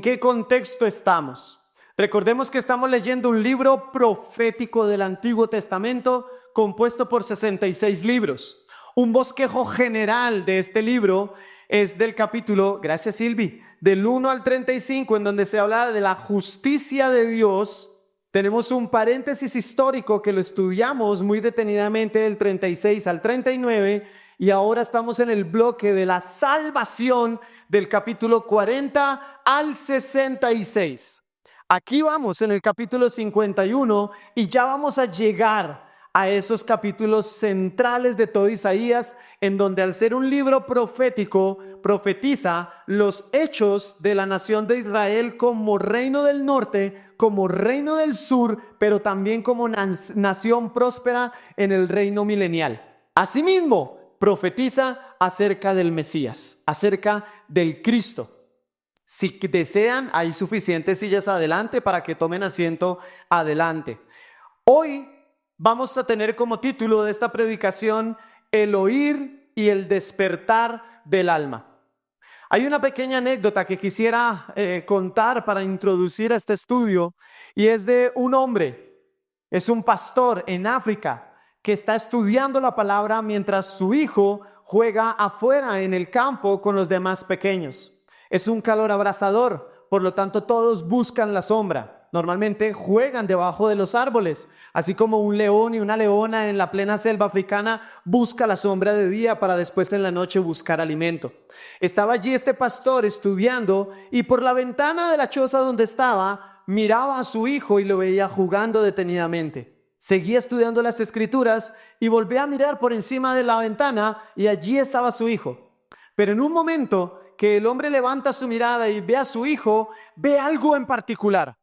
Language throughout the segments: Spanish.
¿En qué contexto estamos? Recordemos que estamos leyendo un libro profético del Antiguo Testamento compuesto por 66 libros. Un bosquejo general de este libro es del capítulo, gracias Silvi, del 1 al 35, en donde se habla de la justicia de Dios. Tenemos un paréntesis histórico que lo estudiamos muy detenidamente del 36 al 39 y ahora estamos en el bloque de la salvación del capítulo 40 al 66. Aquí vamos en el capítulo 51 y ya vamos a llegar a esos capítulos centrales de todo Isaías, en donde al ser un libro profético, profetiza los hechos de la nación de Israel como reino del norte, como reino del sur, pero también como nación próspera en el reino milenial. Asimismo, profetiza acerca del Mesías, acerca del Cristo. Si desean, hay suficientes sillas adelante para que tomen asiento adelante. Hoy vamos a tener como título de esta predicación el oír y el despertar del alma. Hay una pequeña anécdota que quisiera contar para introducir a este estudio, y es de un hombre, es un pastor en África que está estudiando la palabra mientras su hijo juega afuera en el campo con los demás pequeños. Es un calor abrasador, por lo tanto todos buscan la sombra. Normalmente juegan debajo de los árboles, así como un león y una leona en la plena selva africana busca la sombra de día para después en la noche buscar alimento. Estaba allí este pastor estudiando y por la ventana de la choza donde estaba miraba a su hijo y lo veía jugando detenidamente. Seguía estudiando las escrituras y volvía a mirar por encima de la ventana y allí estaba su hijo. Pero en un momento que el hombre levanta su mirada y ve a su hijo, ve algo en particular.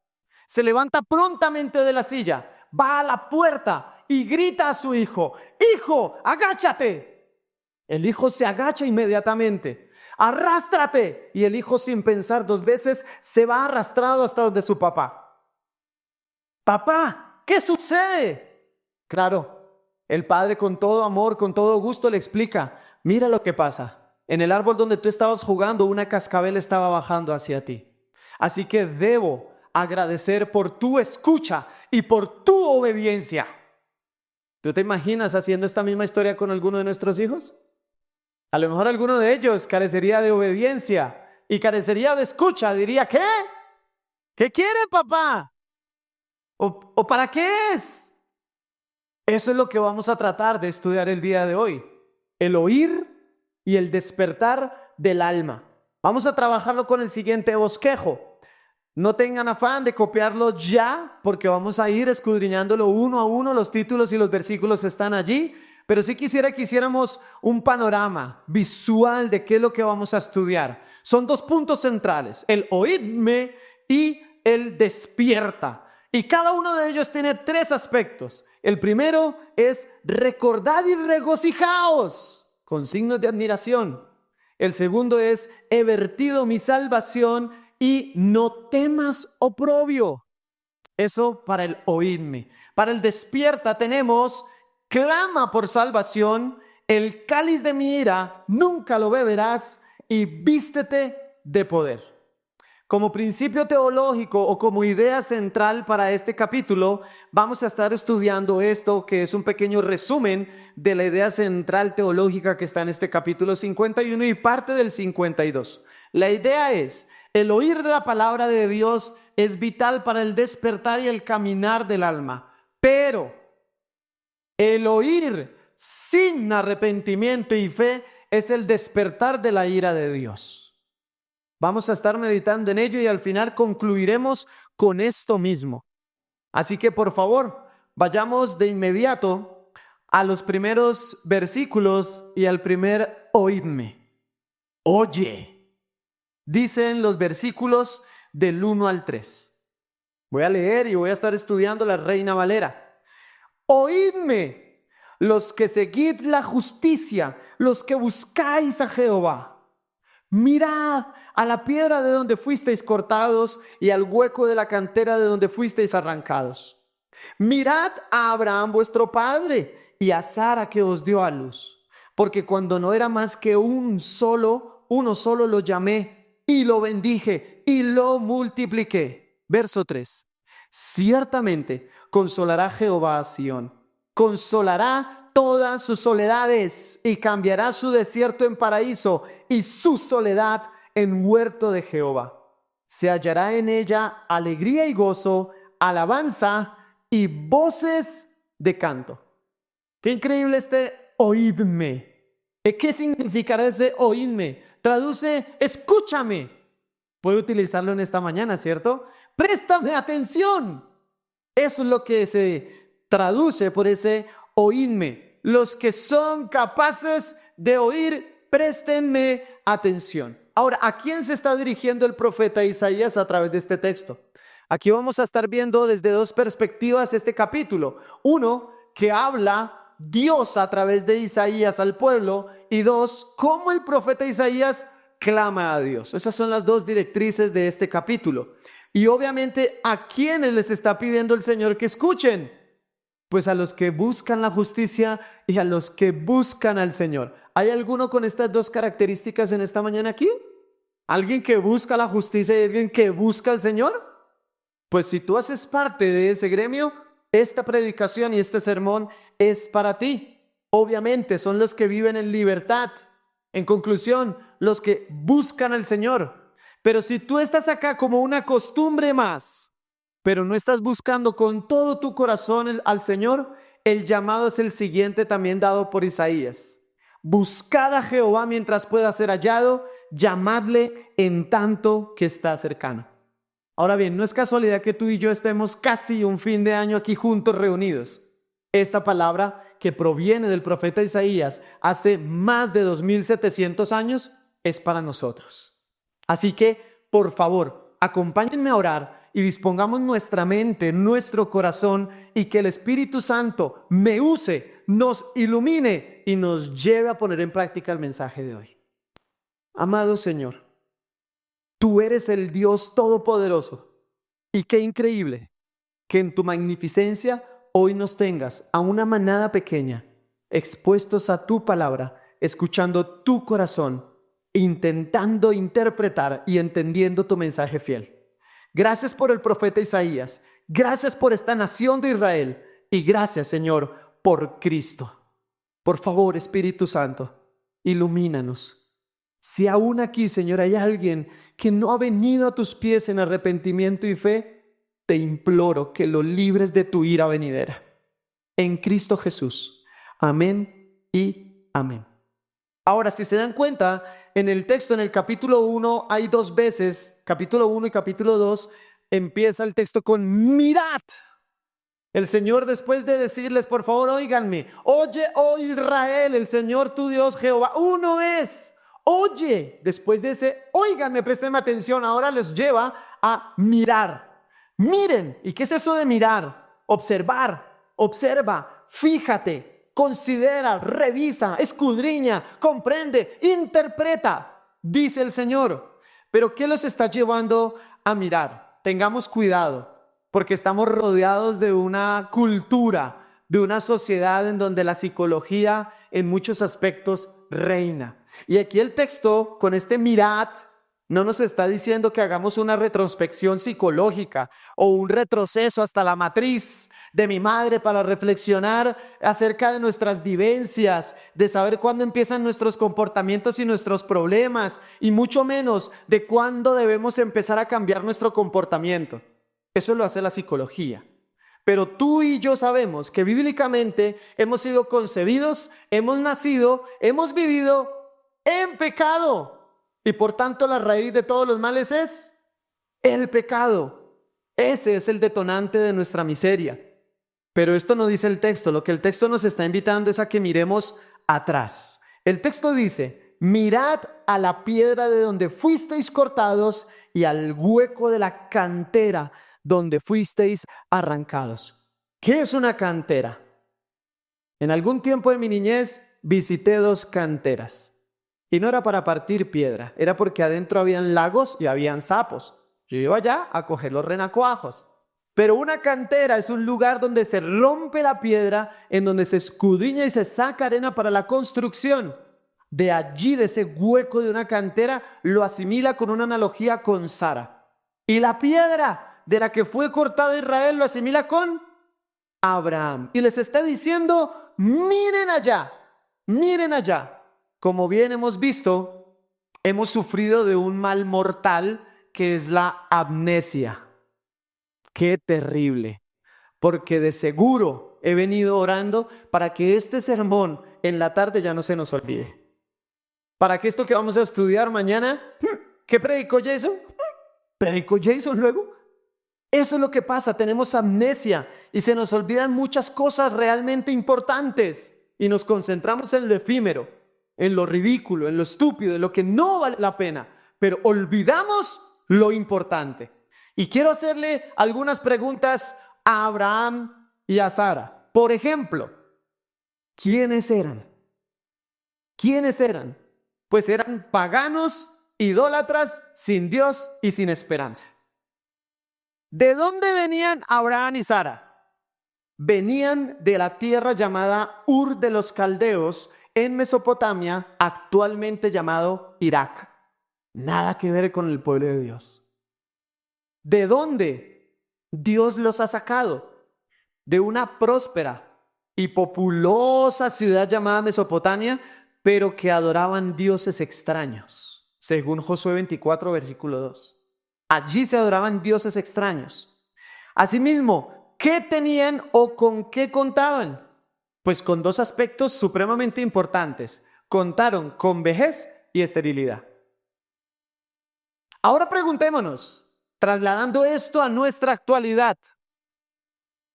Se levanta prontamente de la silla, va a la puerta y grita a su hijo: ¡Hijo, agáchate! El hijo se agacha inmediatamente. ¡Arrástrate! Y el hijo, sin pensar dos veces, se va arrastrado hasta donde su papá. ¡Papá! ¿Qué sucede? Claro, el padre con todo amor, con todo gusto le explica: mira lo que pasa. En el árbol donde tú estabas jugando, una cascabel estaba bajando hacia ti. Así que debo agradecer por tu escucha y por tu obediencia. ¿Tú te imaginas haciendo esta misma historia con alguno de nuestros hijos? A lo mejor alguno de ellos carecería de obediencia y carecería de escucha. Diría: ¿qué? ¿Qué quiere papá? ¿O para qué es? Eso es lo que vamos a tratar de estudiar el día de hoy. El oír y el despertar del alma. Vamos a trabajarlo con el siguiente bosquejo. No tengan afán de copiarlo ya, porque vamos a ir escudriñándolo uno a uno. Los títulos y los versículos están allí, pero sí quisiera que hiciéramos un panorama visual de qué es lo que vamos a estudiar. Son dos puntos centrales: el oídme y el despierta. Y cada uno de ellos tiene tres aspectos. El primero es recordad y regocijaos, con signos de admiración. El segundo es: he vertido mi salvación y no temas oprobio. Eso para el oírme. Para el despierta tenemos: clama por salvación, el cáliz de mi ira nunca lo beberás y vístete de poder. Como principio teológico o como idea central para este capítulo, vamos a estar estudiando esto, que es un pequeño resumen de la idea central teológica que está en este capítulo 51 y parte del 52. La idea es: el oír de la palabra de Dios es vital para el despertar y el caminar del alma, pero el oír sin arrepentimiento y fe es el despertar de la ira de Dios. Vamos a estar meditando en ello y al final concluiremos con esto mismo. Así que por favor, vayamos de inmediato a los primeros versículos y al primer oídme. Oye, dicen los versículos del 1 al 3. Voy a leer y voy a estar estudiando la Reina Valera. Oídme, los que seguid la justicia, los que buscáis a Jehová. Mirad a la piedra de donde fuisteis cortados y al hueco de la cantera de donde fuisteis arrancados. Mirad a Abraham vuestro padre y a Sara que os dio a luz, porque cuando no era más que uno solo lo llamé y lo bendije. y lo multipliqué. Verso 3. Ciertamente consolará Jehová a Sión, consolará todas sus soledades y cambiará su desierto en paraíso y su soledad en huerto de Jehová. Se hallará en ella alegría y gozo, alabanza y voces de canto. Qué increíble este oídme. ¿Qué significará ese oídme? Traduce escúchame. Puedo utilizarlo en esta mañana, ¿cierto? Préstame atención. Eso es lo que se traduce por ese oídme. Los que son capaces de oír, préstenme atención. Ahora, ¿a quién se está dirigiendo el profeta Isaías a través de este texto? Aquí vamos a estar viendo desde dos perspectivas este capítulo. Uno, que habla Dios a través de Isaías al pueblo, y dos, cómo el profeta Isaías clama a Dios. Esas son las dos directrices de este capítulo. Y obviamente, ¿a quiénes les está pidiendo el Señor que escuchen? Pues a los que buscan la justicia y a los que buscan al Señor. ¿Hay alguno con estas dos características en esta mañana aquí? ¿Alguien que busca la justicia y alguien que busca al Señor? Pues si tú haces parte de ese gremio, esta predicación y este sermón es para ti. Obviamente son los que viven en libertad. En conclusión, los que buscan al Señor. Pero si tú estás acá como una costumbre más, pero no estás buscando con todo tu corazón al Señor, el llamado es el siguiente también dado por Isaías. Buscad a Jehová mientras pueda ser hallado, llamadle en tanto que está cercano. Ahora bien, no es casualidad que tú y yo estemos casi un fin de año aquí juntos reunidos. Esta palabra que proviene del profeta Isaías hace más de 2700 años es para nosotros. Así que, por favor, acompáñenme a orar y dispongamos nuestra mente, nuestro corazón, y que el Espíritu Santo me use, nos ilumine y nos lleve a poner en práctica el mensaje de hoy. Amado Señor, tú eres el Dios Todopoderoso, y qué increíble que en tu magnificencia hoy nos tengas a una manada pequeña, expuestos a tu palabra, escuchando tu corazón, intentando interpretar y entendiendo tu mensaje fiel. Gracias por el profeta Isaías, gracias por esta nación de Israel y gracias, Señor, por Cristo. Por favor, Espíritu Santo, ilumínanos. Si aún aquí, Señor, hay alguien que no ha venido a tus pies en arrepentimiento y fe, te imploro que lo libres de tu ira venidera. En Cristo Jesús. Amén y amén. Ahora, si se dan cuenta, en el texto, en el capítulo 1, hay dos veces, capítulo 1 y capítulo 2, empieza el texto con mirad. El Señor, después de decirles, por favor, óiganme, oye, oh Israel, el Señor tu Dios Jehová, uno es. Oye, después de ese, óiganme, presten atención, ahora les lleva a mirar. Miren, ¿y qué es eso de mirar? Observar, observa, fíjate, considera, revisa, escudriña, comprende, interpreta, dice el Señor. Pero ¿qué los está llevando a mirar? Tengamos cuidado, porque estamos rodeados de una cultura, de una sociedad en donde la psicología en muchos aspectos reina. Y aquí el texto, con este mirad, no nos está diciendo que hagamos una retrospección psicológica o un retroceso hasta la matriz de mi madre para reflexionar acerca de nuestras vivencias, de saber cuándo empiezan nuestros comportamientos y nuestros problemas, y mucho menos de cuándo debemos empezar a cambiar nuestro comportamiento. Eso lo hace la psicología. Pero tú y yo sabemos que bíblicamente hemos sido concebidos, hemos nacido, hemos vivido en pecado. Y por tanto la raíz de todos los males es el pecado. Ese es el detonante de nuestra miseria. Pero esto no dice el texto. Lo que el texto nos está invitando es a que miremos atrás. El texto dice, mirad a la piedra de donde fuisteis cortados y al hueco de la cantera donde fuisteis arrancados. ¿Qué es una cantera? En algún tiempo de mi niñez visité 2 canteras. Y no era para partir piedra, era porque adentro habían lagos y habían sapos. Yo iba allá a coger los renacuajos. Pero una cantera es un lugar donde se rompe la piedra, en donde se escudriña y se saca arena para la construcción. de allí, de ese hueco de una cantera, lo asimila con una analogía con Sara. Y la piedra de la que fue cortado Israel lo asimila con Abraham. Y les está diciendo, miren allá, miren allá. Como bien hemos visto, hemos sufrido de un mal mortal que es la amnesia. Qué terrible, porque de seguro he venido orando para que este sermón en la tarde ya no se nos olvide. Para que esto que vamos a estudiar mañana, ¿qué predicó Jason? ¿Predicó Jason luego? Eso es lo que pasa, tenemos amnesia y se nos olvidan muchas cosas realmente importantes y nos concentramos en lo efímero, en lo ridículo, en lo estúpido, en lo que no vale la pena, pero olvidamos lo importante. Y quiero hacerle algunas preguntas a Abraham y a Sara. Por ejemplo, ¿quiénes eran? ¿Quiénes eran? Pues eran paganos, idólatras, sin Dios y sin esperanza. ¿De dónde venían Abraham y Sara? Venían de la tierra llamada Ur de los Caldeos, en Mesopotamia, actualmente llamado Irak. Nada que ver con el pueblo de Dios. ¿De dónde Dios los ha sacado? De una próspera y populosa ciudad llamada Mesopotamia, pero que adoraban dioses extraños, según Josué 24, versículo 2. Allí se adoraban dioses extraños. Asimismo, ¿qué tenían o con qué contaban? Pues con dos aspectos supremamente importantes. Contaron con vejez y esterilidad. Ahora preguntémonos, trasladando esto a nuestra actualidad,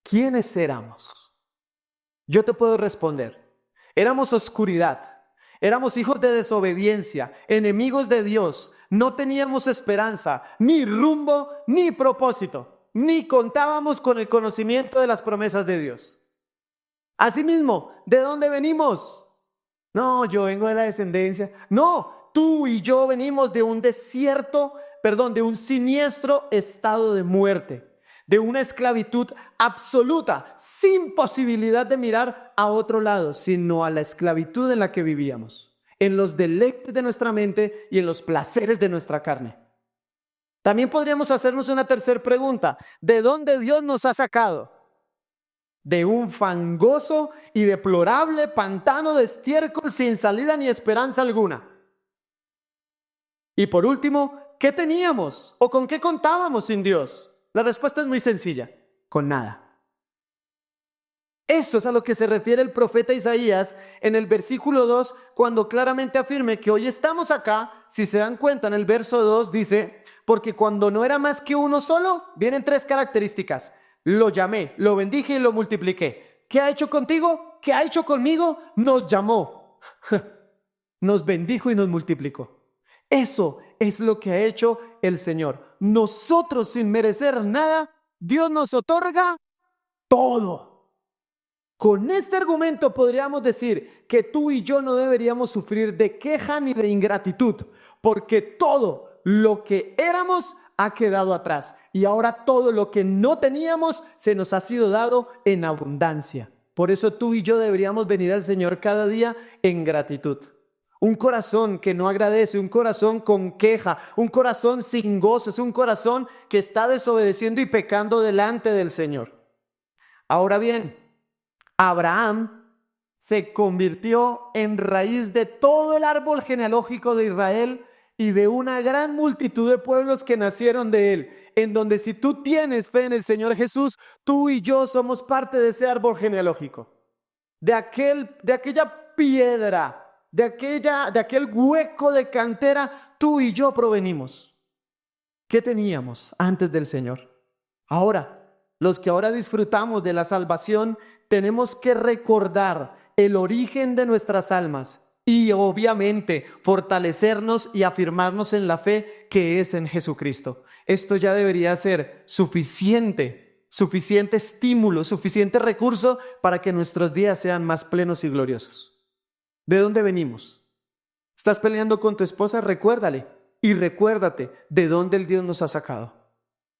¿quiénes éramos? Yo te puedo responder. Éramos oscuridad. Éramos hijos de desobediencia, enemigos de Dios. No teníamos esperanza, ni rumbo, ni propósito. Ni contábamos con el conocimiento de las promesas de Dios. Asimismo, ¿de dónde venimos? No, yo vengo de la descendencia. No, tú y yo venimos de un de un siniestro estado de muerte. De una esclavitud absoluta, sin posibilidad de mirar a otro lado, sino a la esclavitud en la que vivíamos, en los deleites de nuestra mente y en los placeres de nuestra carne. También podríamos hacernos una tercera pregunta. ¿De dónde Dios nos ha sacado? De un fangoso y deplorable pantano de estiércol sin salida ni esperanza alguna. Y por último, ¿qué teníamos o con qué contábamos sin Dios? La respuesta es muy sencilla, con nada. Eso es a lo que se refiere el profeta Isaías en el versículo 2, cuando claramente afirme que hoy estamos acá. Si se dan cuenta, en el verso 2 dice, porque cuando no era más que uno solo, vienen tres características. Lo llamé, lo bendije y lo multipliqué. ¿Qué ha hecho contigo? ¿Qué ha hecho conmigo? Nos llamó, nos bendijo y nos multiplicó. Eso es lo que ha hecho el Señor. Nosotros, sin merecer nada, Dios nos otorga todo. Con este argumento podríamos decir que tú y yo no deberíamos sufrir de queja ni de ingratitud, porque todo lo que éramos ha quedado atrás y ahora todo lo que no teníamos se nos ha sido dado en abundancia. Por eso tú y yo deberíamos venir al Señor cada día en gratitud. Un corazón que no agradece, un corazón con queja, un corazón sin gozo, es un corazón que está desobedeciendo y pecando delante del Señor. Ahora bien, Abraham se convirtió en raíz de todo el árbol genealógico de Israel y de una gran multitud de pueblos que nacieron de él, en donde si tú tienes fe en el Señor Jesús, tú y yo somos parte de ese árbol genealógico, de aquella piedra, de aquel hueco de cantera, tú y yo provenimos. ¿Qué teníamos antes del Señor? Ahora, los que ahora disfrutamos de la salvación, tenemos que recordar el origen de nuestras almas y obviamente fortalecernos y afirmarnos en la fe que es en Jesucristo. Esto ya debería ser suficiente estímulo, suficiente recurso para que nuestros días sean más plenos y gloriosos. ¿De dónde venimos? ¿Estás peleando con tu esposa? Recuérdale y recuérdate de dónde el Dios nos ha sacado.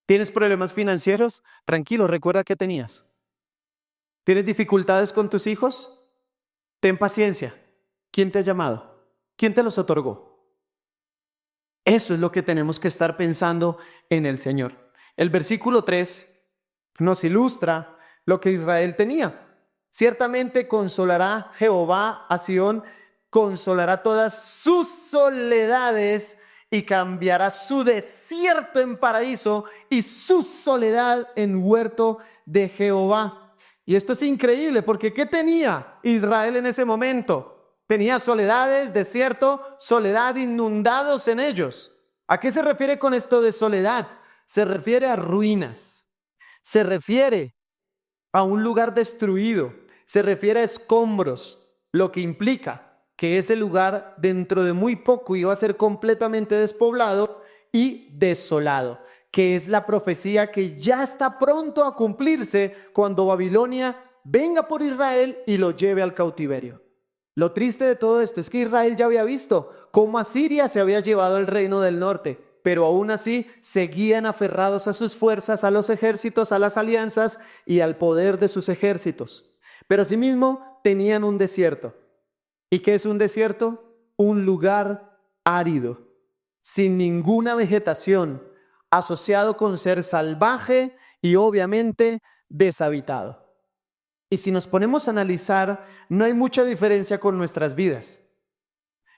¿Tienes problemas financieros? Tranquilo, recuerda que tenías. ¿Tienes dificultades con tus hijos? Ten paciencia. ¿Quién te ha llamado? ¿Quién te los otorgó? Eso es lo que tenemos que estar pensando en el Señor. El versículo 3 nos ilustra lo que Israel tenía. Ciertamente consolará Jehová a Sión, consolará todas sus soledades y cambiará su desierto en paraíso y su soledad en huerto de Jehová. Y esto es increíble porque ¿qué tenía Israel en ese momento? Tenía soledades, desierto, soledad, inundados en ellos. ¿A qué se refiere con esto de soledad? Se refiere a ruinas, se refiere a un lugar destruido, se refiere a escombros, lo que implica que ese lugar dentro de muy poco iba a ser completamente despoblado y desolado, que es la profecía que ya está pronto a cumplirse cuando Babilonia venga por Israel y lo lleve al cautiverio. Lo triste de todo esto es que Israel ya había visto cómo Asiria se había llevado el reino del norte, pero aún así seguían aferrados a sus fuerzas, a los ejércitos, a las alianzas y al poder de sus ejércitos. Pero asimismo tenían un desierto. ¿Y qué es un desierto? Un lugar árido, sin ninguna vegetación, asociado con ser salvaje y obviamente deshabitado. Y si nos ponemos a analizar, no hay mucha diferencia con nuestras vidas.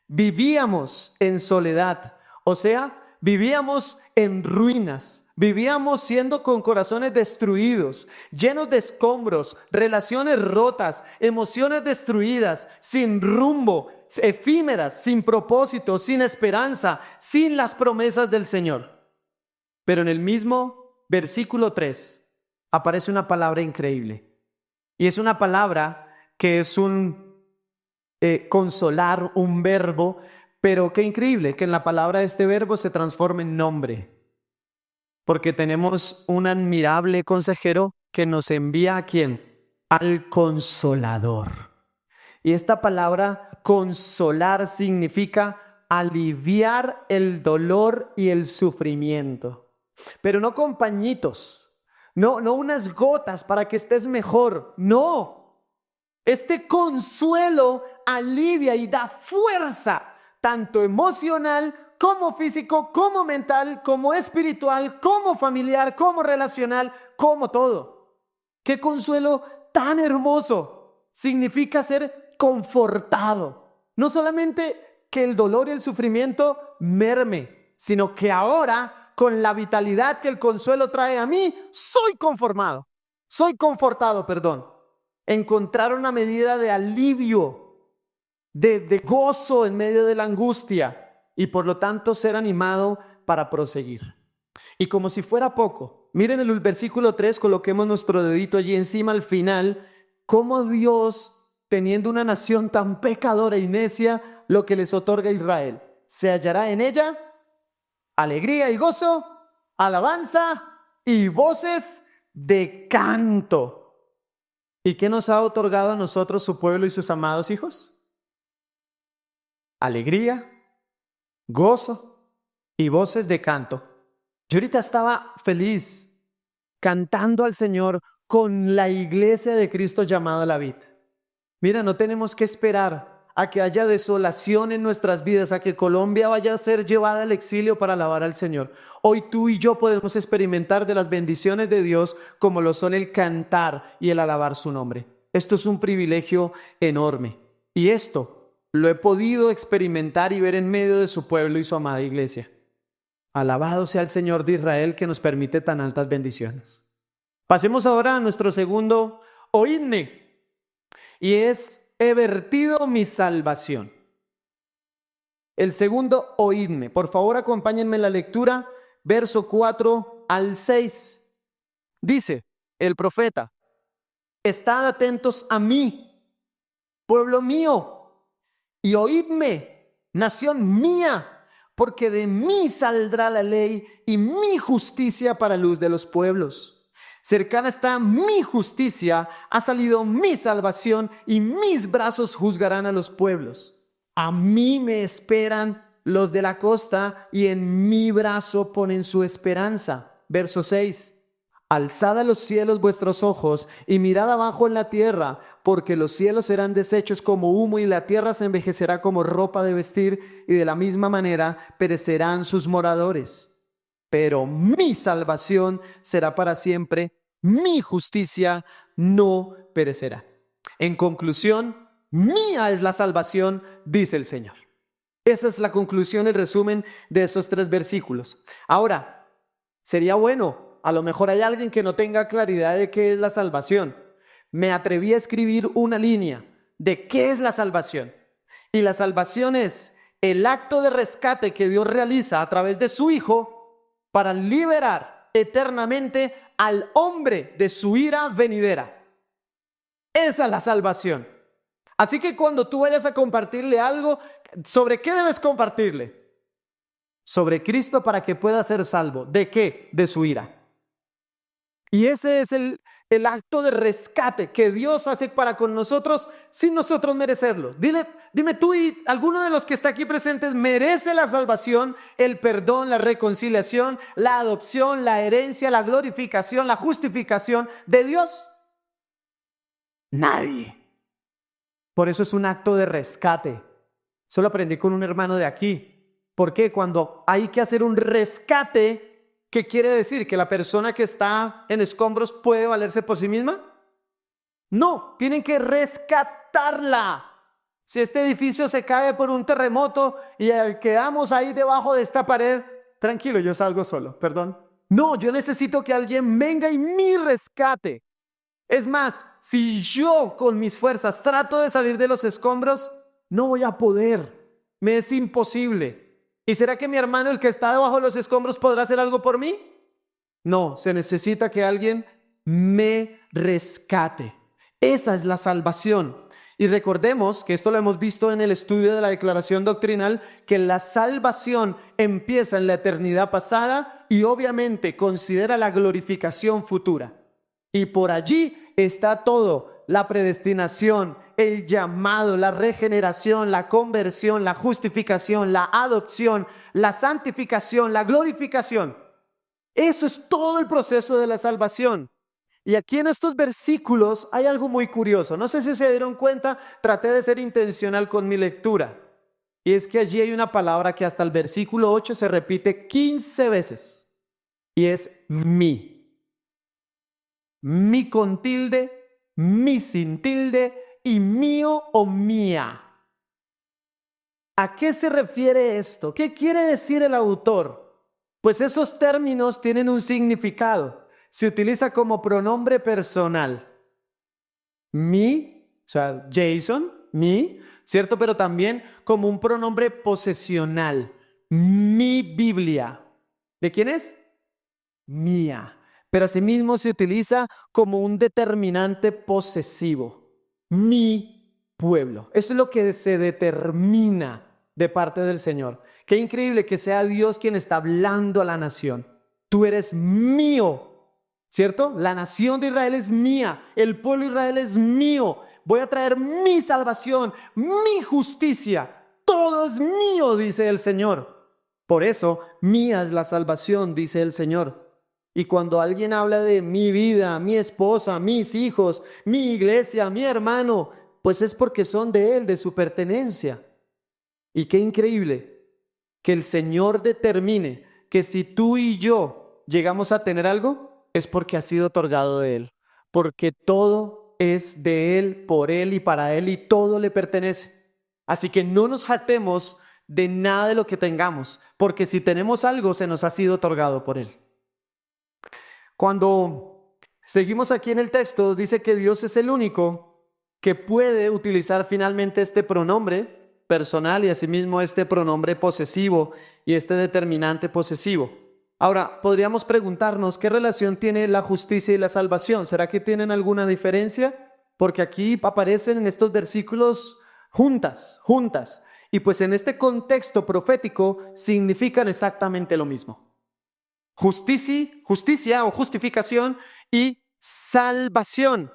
Vivíamos en soledad, o sea, vivíamos en ruinas, vivíamos siendo con corazones destruidos, llenos de escombros, relaciones rotas, emociones destruidas, sin rumbo, efímeras, sin propósito, sin esperanza, sin las promesas del Señor. Pero en el mismo versículo 3 aparece una palabra increíble. Y es una palabra que es un consolar, un verbo, pero qué increíble que en la palabra este verbo se transforme en nombre. Porque tenemos un admirable consejero que nos envía ¿a quién? Al Consolador. Y esta palabra consolar significa aliviar el dolor y el sufrimiento. Pero no con pañitos, no unas gotas para que estés mejor, no. Este consuelo alivia y da fuerza, tanto emocional como físico, como mental, como espiritual, como familiar, como relacional, como todo. ¡Qué consuelo tan hermoso! Significa ser confortado. No solamente que el dolor y el sufrimiento merme, sino que ahora, con la vitalidad que el consuelo trae a mí, soy confortado, encontrar una medida de alivio, de gozo en medio de la angustia y por lo tanto ser animado para proseguir. Y como si fuera poco, miren el versículo 3, coloquemos nuestro dedito allí encima al final, cómo Dios, teniendo una nación tan pecadora y necia, lo que les otorga a Israel, se hallará en ella alegría y gozo, alabanza y voces de canto. ¿Y qué nos ha otorgado a nosotros su pueblo y sus amados hijos? Alegría, gozo y voces de canto. Yo ahorita estaba feliz cantando al Señor con la iglesia de Cristo llamada la vid. Mira, no tenemos que esperar a que haya desolación en nuestras vidas, a que Colombia vaya a ser llevada al exilio para alabar al Señor. Hoy tú y yo podemos experimentar de las bendiciones de Dios como lo son el cantar y el alabar su nombre. Esto es un privilegio enorme. Y esto lo he podido experimentar y ver en medio de su pueblo y su amada iglesia. Alabado sea el Señor de Israel que nos permite tan altas bendiciones. Pasemos ahora a nuestro segundo oídme. Y es: he vertido mi salvación. El segundo, oídme. Por favor, acompáñenme en la lectura, verso 4 al 6. Dice el profeta: estad atentos a mí, pueblo mío, y oídme, nación mía, porque de mí saldrá la ley y mi justicia para luz de los pueblos. Cercana está mi justicia, ha salido mi salvación y mis brazos juzgarán a los pueblos. A mí me esperan los de la costa y en mi brazo ponen su esperanza. Verso 6. Alzad a los cielos vuestros ojos y mirad abajo en la tierra, porque los cielos serán deshechos como humo y la tierra se envejecerá como ropa de vestir, y de la misma manera perecerán sus moradores. Pero mi salvación será para siempre, mi justicia no perecerá. En conclusión, mía es la salvación, dice el Señor. Esa es la conclusión, el resumen de esos 3 versículos. Ahora, sería bueno, a lo mejor hay alguien que no tenga claridad de qué es la salvación. Me atreví a escribir una línea de qué es la salvación. Y la salvación es el acto de rescate que Dios realiza a través de su Hijo para liberar eternamente al hombre de su ira venidera. Esa es la salvación. Así que cuando tú vayas a compartirle algo, ¿sobre qué debes compartirle? Sobre Cristo para que pueda ser salvo. ¿De qué? De su ira. Y ese es el acto de rescate que Dios hace para con nosotros sin nosotros merecerlo. Dime tú y alguno de los que está aquí presentes merece la salvación, el perdón, la reconciliación, la adopción, la herencia, la glorificación, la justificación de Dios. Nadie. Por eso es un acto de rescate. Eso lo aprendí con un hermano de aquí. ¿Por qué? Cuando hay que hacer un rescate, ¿qué quiere decir? ¿Que la persona que está en escombros puede valerse por sí misma? No, tienen que rescatarla. Si este edificio se cae por un terremoto y quedamos ahí debajo de esta pared, tranquilo, yo salgo solo, perdón. No, yo necesito que alguien venga y me rescate. Es más, si yo con mis fuerzas trato de salir de los escombros, no voy a poder. Me es imposible. ¿Y será que mi hermano, el que está debajo de los escombros, podrá hacer algo por mí? No, se necesita que alguien me rescate. Esa es la salvación. Y recordemos que esto lo hemos visto en el estudio de la declaración doctrinal, que la salvación empieza en la eternidad pasada y obviamente considera la glorificación futura. Y por allí está todo, la predestinación, el llamado, la regeneración, la conversión, la justificación, la adopción, la santificación, la glorificación. Eso es todo el proceso de la salvación. Y aquí en estos versículos hay algo muy curioso. No sé si se dieron cuenta, traté de ser intencional con mi lectura. Y es que allí hay una palabra que hasta el versículo 8 se repite 15 veces. Y es mi. Mi con tilde, mi sin tilde y mío o mía. ¿A qué se refiere esto? ¿Qué quiere decir el autor? Pues esos términos tienen un significado. Se utiliza como pronombre personal. Mi, o sea, Jason, mi, ¿cierto? Pero también como un pronombre posesional. Mi Biblia. ¿De quién es? Mía. Pero asimismo se utiliza como un determinante posesivo. Mi pueblo. Eso es lo que se determina de parte del Señor. Qué increíble que sea Dios quien está hablando a la nación. Tú eres mío, ¿cierto? La nación de Israel es mía. El pueblo de Israel es mío. Voy a traer mi salvación, mi justicia. Todo es mío, dice el Señor. Por eso, mía es la salvación, dice el Señor. Y cuando alguien habla de mi vida, mi esposa, mis hijos, mi iglesia, mi hermano, pues es porque son de Él, de su pertenencia. Y qué increíble que el Señor determine que si tú y yo llegamos a tener algo, es porque ha sido otorgado de Él. Porque todo es de Él, por Él y para Él, y todo le pertenece. Así que no nos jactemos de nada de lo que tengamos, porque si tenemos algo, se nos ha sido otorgado por Él. Cuando seguimos aquí en el texto, dice que Dios es el único que puede utilizar finalmente este pronombre personal y asimismo este pronombre posesivo y este determinante posesivo. Ahora, podríamos preguntarnos qué relación tiene la justicia y la salvación. ¿Será que tienen alguna diferencia? Porque aquí aparecen en estos versículos juntas. Y pues en este contexto profético significan exactamente lo mismo. Justicia o justificación y salvación.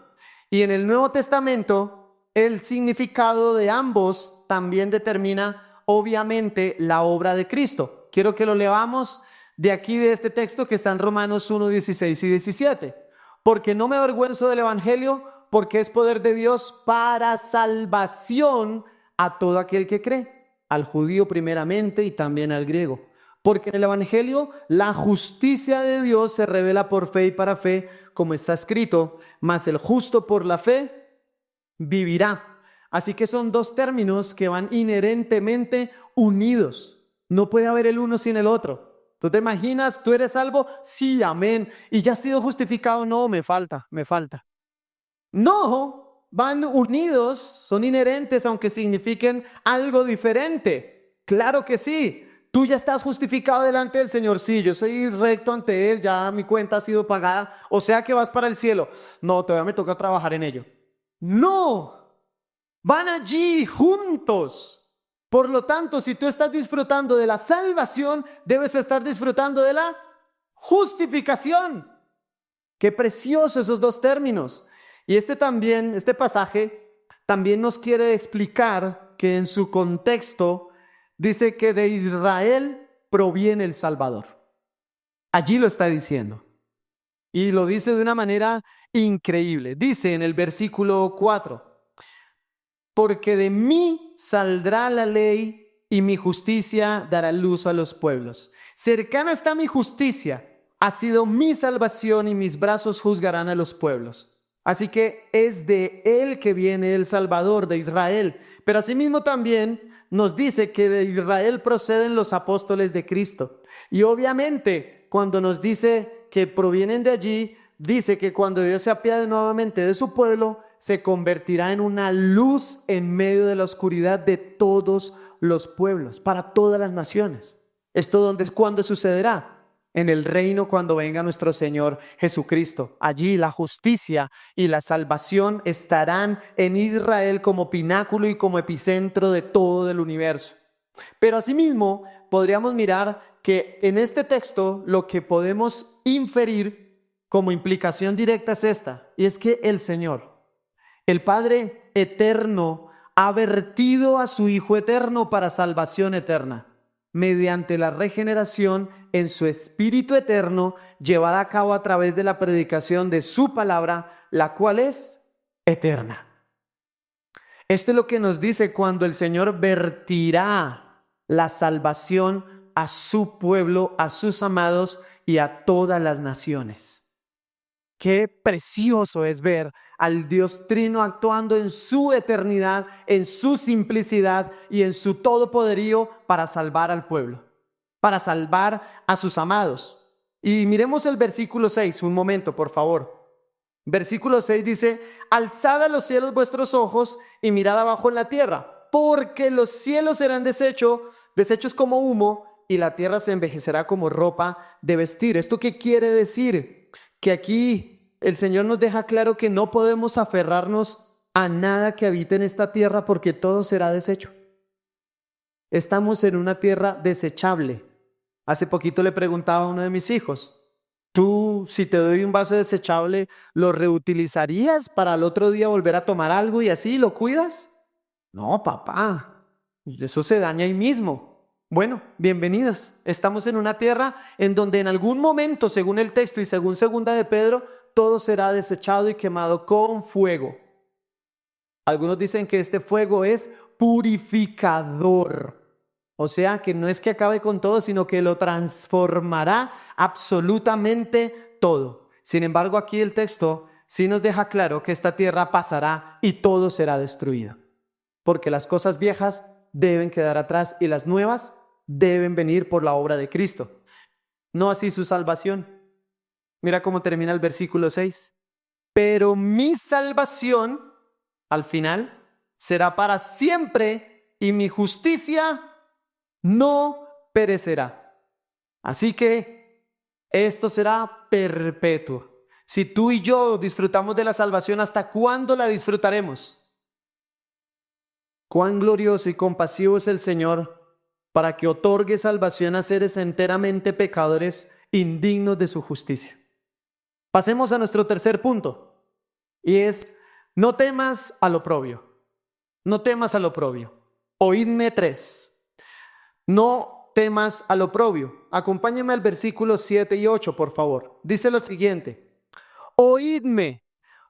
Y en el Nuevo Testamento, el significado de ambos también determina obviamente la obra de Cristo. Quiero que lo leamos de aquí de este texto que está en Romanos 1, 16 y 17. Porque no me avergüenzo del evangelio, porque es poder de Dios para salvación a todo aquel que cree, al judío primeramente y también al griego. Porque en el evangelio la justicia de Dios se revela por fe y para fe, como está escrito, mas el justo por la fe vivirá. Así que son dos términos que van inherentemente unidos. No puede haber el uno sin el otro. ¿Tú te imaginas? ¿Tú eres salvo? Sí, amén. ¿Y ya has sido justificado? No, me falta. No, van unidos, son inherentes aunque signifiquen algo diferente. Claro que sí. Tú ya estás justificado delante del Señor. Sí, yo soy recto ante Él, ya mi cuenta ha sido pagada. O sea que vas para el cielo. No, todavía me toca trabajar en ello. No, van allí juntos. Por lo tanto, si tú estás disfrutando de la salvación, debes estar disfrutando de la justificación. Qué precioso esos dos términos. Y este pasaje también nos quiere explicar que en su contexto dice que de Israel proviene el Salvador. Allí lo está diciendo. Y lo dice de una manera increíble. Dice en el versículo 4, porque de mí saldrá la ley y mi justicia dará luz a los pueblos. Cercana está mi justicia, ha sido mi salvación y mis brazos juzgarán a los pueblos. Así que es de él que viene el Salvador, de Israel. Pero asimismo también nos dice que de Israel proceden los apóstoles de Cristo. Y obviamente cuando nos dice que provienen de allí, dice que cuando Dios se apiade nuevamente de su pueblo, se convertirá en una luz en medio de la oscuridad de todos los pueblos, para todas las naciones. ¿Esto cuándo sucederá? En el reino, cuando venga nuestro Señor Jesucristo. Allí la justicia y la salvación estarán en Israel como pináculo y como epicentro de todo el universo. Pero asimismo podríamos mirar que en este texto lo que podemos inferir como implicación directa es esta, y es que el Señor, el Padre eterno, ha vertido a su Hijo eterno para salvación eterna, mediante la regeneración en su Espíritu eterno, llevada a cabo a través de la predicación de su palabra, la cual es eterna. Esto es lo que nos dice cuando el Señor vertirá la salvación a su pueblo, a sus amados y a todas las naciones. Qué precioso es ver al Dios Trino actuando en su eternidad, en su simplicidad y en su todopoderío para salvar al pueblo, para salvar a sus amados. Y miremos el versículo 6, un momento, por favor. Versículo 6 dice, alzad a los cielos vuestros ojos y mirad abajo en la tierra, porque los cielos serán deshechos como humo y la tierra se envejecerá como ropa de vestir. ¿Esto qué quiere decir? Que aquí el Señor nos deja claro que no podemos aferrarnos a nada que habite en esta tierra porque todo será deshecho. Estamos en una tierra desechable. Hace poquito le preguntaba a uno de mis hijos, ¿tú, si te doy un vaso desechable, lo reutilizarías para el otro día volver a tomar algo y así lo cuidas? No, papá, eso se daña ahí mismo. Bueno, bienvenidos. Estamos en una tierra en donde en algún momento, según el texto y según segunda de Pedro, todo será desechado y quemado con fuego. Algunos dicen que este fuego es purificador. O sea, que no es que acabe con todo, sino que lo transformará absolutamente todo. Sin embargo, aquí el texto sí nos deja claro que esta tierra pasará y todo será destruido. Porque las cosas viejas deben quedar atrás y las nuevas deben venir por la obra de Cristo. No así su salvación. Mira cómo termina el versículo 6. Pero mi salvación, al final, será para siempre y mi justicia no perecerá. Así que esto será perpetuo. Si tú y yo disfrutamos de la salvación, ¿hasta cuándo la disfrutaremos? Cuán glorioso y compasivo es el Señor para que otorgue salvación a seres enteramente pecadores, indignos de su justicia. Pasemos a nuestro tercer punto, y es, no temas al oprobio. No temas al oprobio. Oídme 3. No temas al oprobio. Acompáñenme al versículo 7 y 8, por favor. Dice lo siguiente: oídme,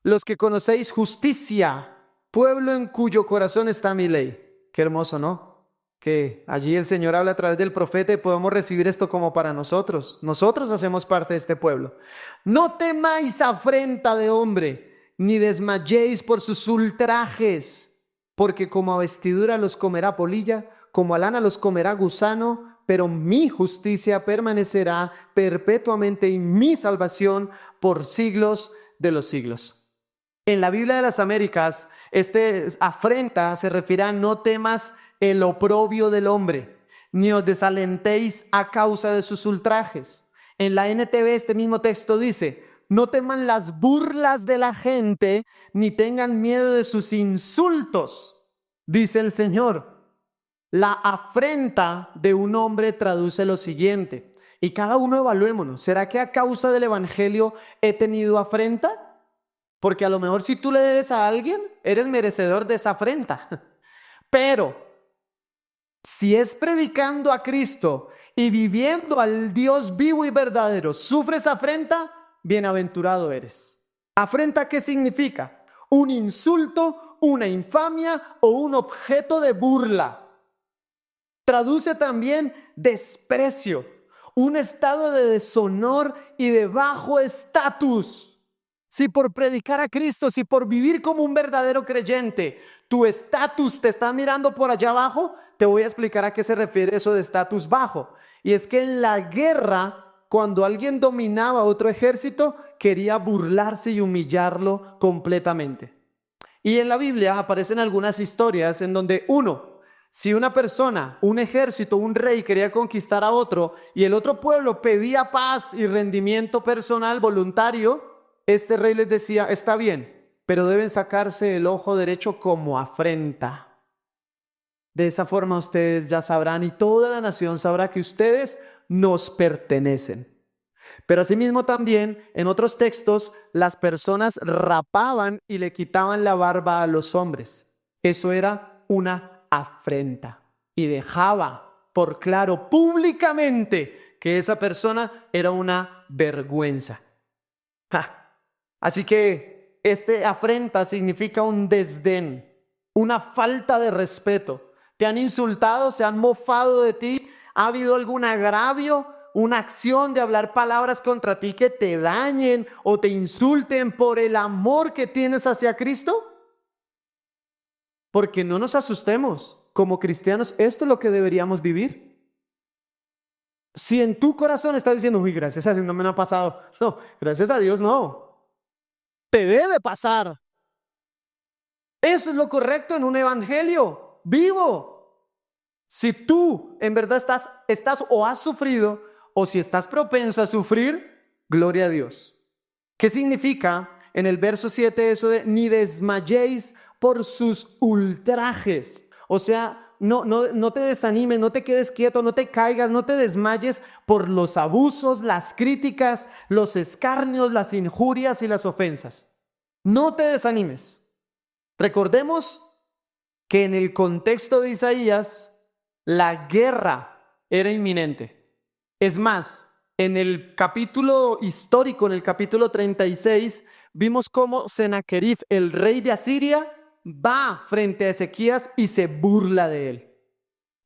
los que conocéis justicia, pueblo en cuyo corazón está mi ley. Qué hermoso, ¿no? Que allí el Señor habla a través del profeta y podemos recibir esto como para nosotros. Nosotros hacemos parte de este pueblo. No temáis afrenta de hombre, ni desmayéis por sus ultrajes, porque como a vestidura los comerá polilla, como a lana los comerá gusano, pero mi justicia permanecerá perpetuamente y mi salvación por siglos de los siglos. En la Biblia de las Américas, afrenta se refiere a no temas el oprobio del hombre, ni os desalentéis a causa de sus ultrajes. En la NTV este mismo texto dice: no teman las burlas de la gente, ni tengan miedo de sus insultos, dice el Señor. La afrenta de un hombre traduce lo siguiente, y cada uno evaluémonos: ¿será que a causa del evangelio he tenido afrenta? Porque a lo mejor si tú le debes a alguien, eres merecedor de esa afrenta. Pero si es predicando a Cristo y viviendo al Dios vivo y verdadero, sufres afrenta, bienaventurado eres. ¿Afrenta qué significa? Un insulto, una infamia o un objeto de burla. Traduce también desprecio, un estado de deshonor y de bajo estatus. Si por predicar a Cristo, si por vivir como un verdadero creyente, tu estatus te está mirando por allá abajo, te voy a explicar a qué se refiere eso de estatus bajo. Y es que en la guerra, cuando alguien dominaba otro ejército, quería burlarse y humillarlo completamente. Y en la Biblia aparecen algunas historias en donde si una persona, un ejército, un rey quería conquistar a otro y el otro pueblo pedía paz y rendimiento personal voluntario, este rey les decía: está bien, pero deben sacarse el ojo derecho como afrenta. De esa forma ustedes ya sabrán y toda la nación sabrá que ustedes nos pertenecen. Pero asimismo también en otros textos las personas rapaban y le quitaban la barba a los hombres. Eso era una afrenta y dejaba por claro públicamente que esa persona era una vergüenza. ¡Ja! Así que afrenta significa un desdén, una falta de respeto. Te han insultado, se han mofado de ti, ha habido algún agravio, una acción de hablar palabras contra ti que te dañen o te insulten por el amor que tienes hacia Cristo. Porque no nos asustemos, como cristianos, esto es lo que deberíamos vivir. Si en tu corazón estás diciendo: uy, gracias a Dios no me ha pasado. No, gracias a Dios no. Te debe pasar. Eso es lo correcto en un evangelio vivo. Si tú en verdad estás o has sufrido, o si estás propenso a sufrir, gloria a Dios. ¿Qué significa en el verso 7 eso de ni desmayéis por sus ultrajes? O sea, no te desanimes, no te quedes quieto, no te caigas, no te desmayes por los abusos, las críticas, los escarnios, las injurias y las ofensas. No te desanimes. Recordemos que en el contexto de Isaías, la guerra era inminente. Es más, en el capítulo histórico, en el capítulo 36, vimos cómo Sennacherib, el rey de Asiria, va frente a Ezequías y se burla de él.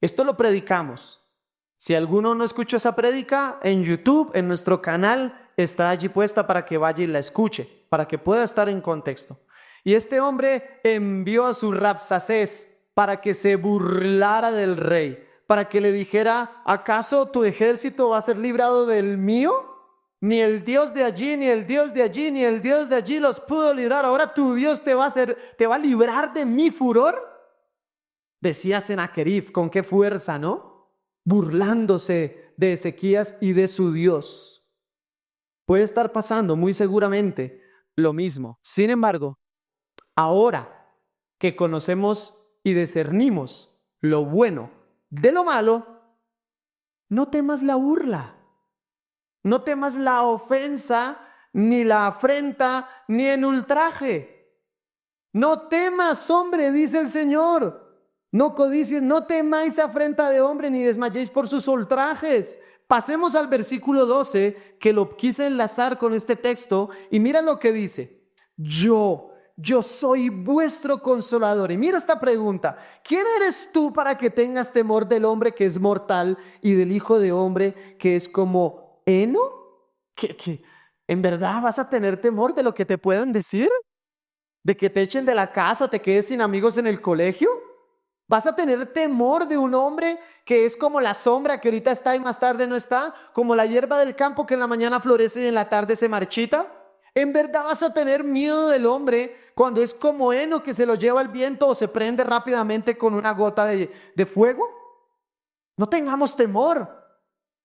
Esto lo predicamos. Si alguno no escuchó esa prédica, en YouTube, en nuestro canal, está allí puesta para que vaya y la escuche, para que pueda estar en contexto. Y este hombre envió a su Rabsacés para que se burlara del rey, para que le dijera: ¿acaso tu ejército va a ser librado del mío? Ni el Dios de allí, ni el Dios de allí, ni el Dios de allí los pudo librar. Ahora tu Dios te va a librar de mi furor. Decía Sennacherib, con qué fuerza, ¿no? Burlándose de Ezequías y de su Dios. Puede estar pasando muy seguramente lo mismo. Sin embargo, ahora que conocemos y discernimos lo bueno de lo malo, no temas la burla. No temas la ofensa, ni la afrenta, ni el ultraje. No temas, hombre, dice el Señor. No codicies, no temáis afrenta de hombre, ni desmayéis por sus ultrajes. Pasemos al versículo 12, que lo quise enlazar con este texto, y mira lo que dice. Yo soy vuestro consolador. Y mira esta pregunta: ¿quién eres tú para que tengas temor del hombre que es mortal y del hijo de hombre que es como heno? ¿Que en verdad vas a tener temor de lo que te puedan decir? ¿De que te echen de la casa, te quedes sin amigos en el colegio? ¿Vas a tener temor de un hombre que es como la sombra que ahorita está y más tarde no está? Como la hierba del campo que en la mañana florece y en la tarde se marchita. ¿En verdad vas a tener miedo del hombre cuando es como heno que se lo lleva el viento o se prende rápidamente con una gota de fuego? No tengamos temor.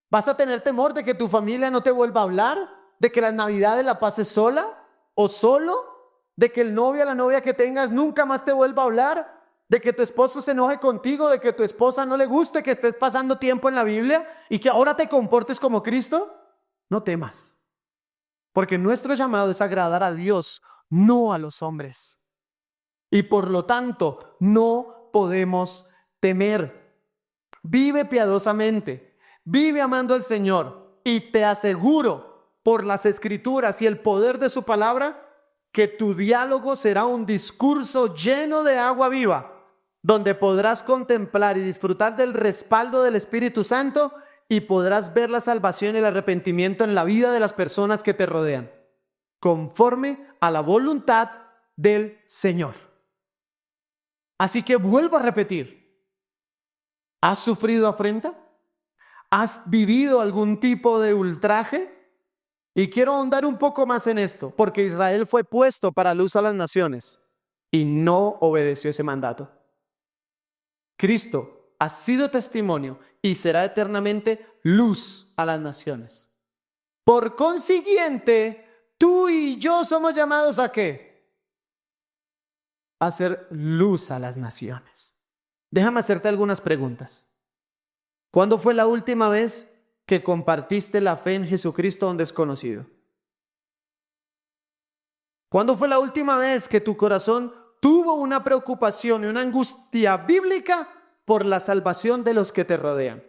¿Vas a tener temor de que tu familia no te vuelva a hablar? ¿De que las navidades la pases sola o solo? ¿De que el novio o la novia que tengas nunca más te vuelva a hablar? ¿De que tu esposo se enoje contigo? ¿De que tu esposa no le guste que estés pasando tiempo en la Biblia y que ahora te comportes como Cristo? No temas, porque nuestro llamado es agradar a Dios, no a los hombres. Y por lo tanto, no podemos temer. Vive piadosamente, vive amando al Señor, y te aseguro por las Escrituras y el poder de su palabra que tu diálogo será un discurso lleno de agua viva, donde podrás contemplar y disfrutar del respaldo del Espíritu Santo y podrás ver la salvación y el arrepentimiento en la vida de las personas que te rodean, conforme a la voluntad del Señor. Así que vuelvo a repetir: ¿has sufrido afrenta? ¿Has vivido algún tipo de ultraje? Y quiero ahondar un poco más en esto, porque Israel fue puesto para luz a las naciones y no obedeció ese mandato. Cristo ha sido testimonio y será eternamente luz a las naciones. Por consiguiente, tú y yo somos llamados ¿a qué? A ser luz a las naciones. Déjame hacerte algunas preguntas. ¿Cuándo fue la última vez que compartiste la fe en Jesucristo a un desconocido? ¿Cuándo fue la última vez que tu corazón tuvo una preocupación y una angustia bíblica por la salvación de los que te rodean?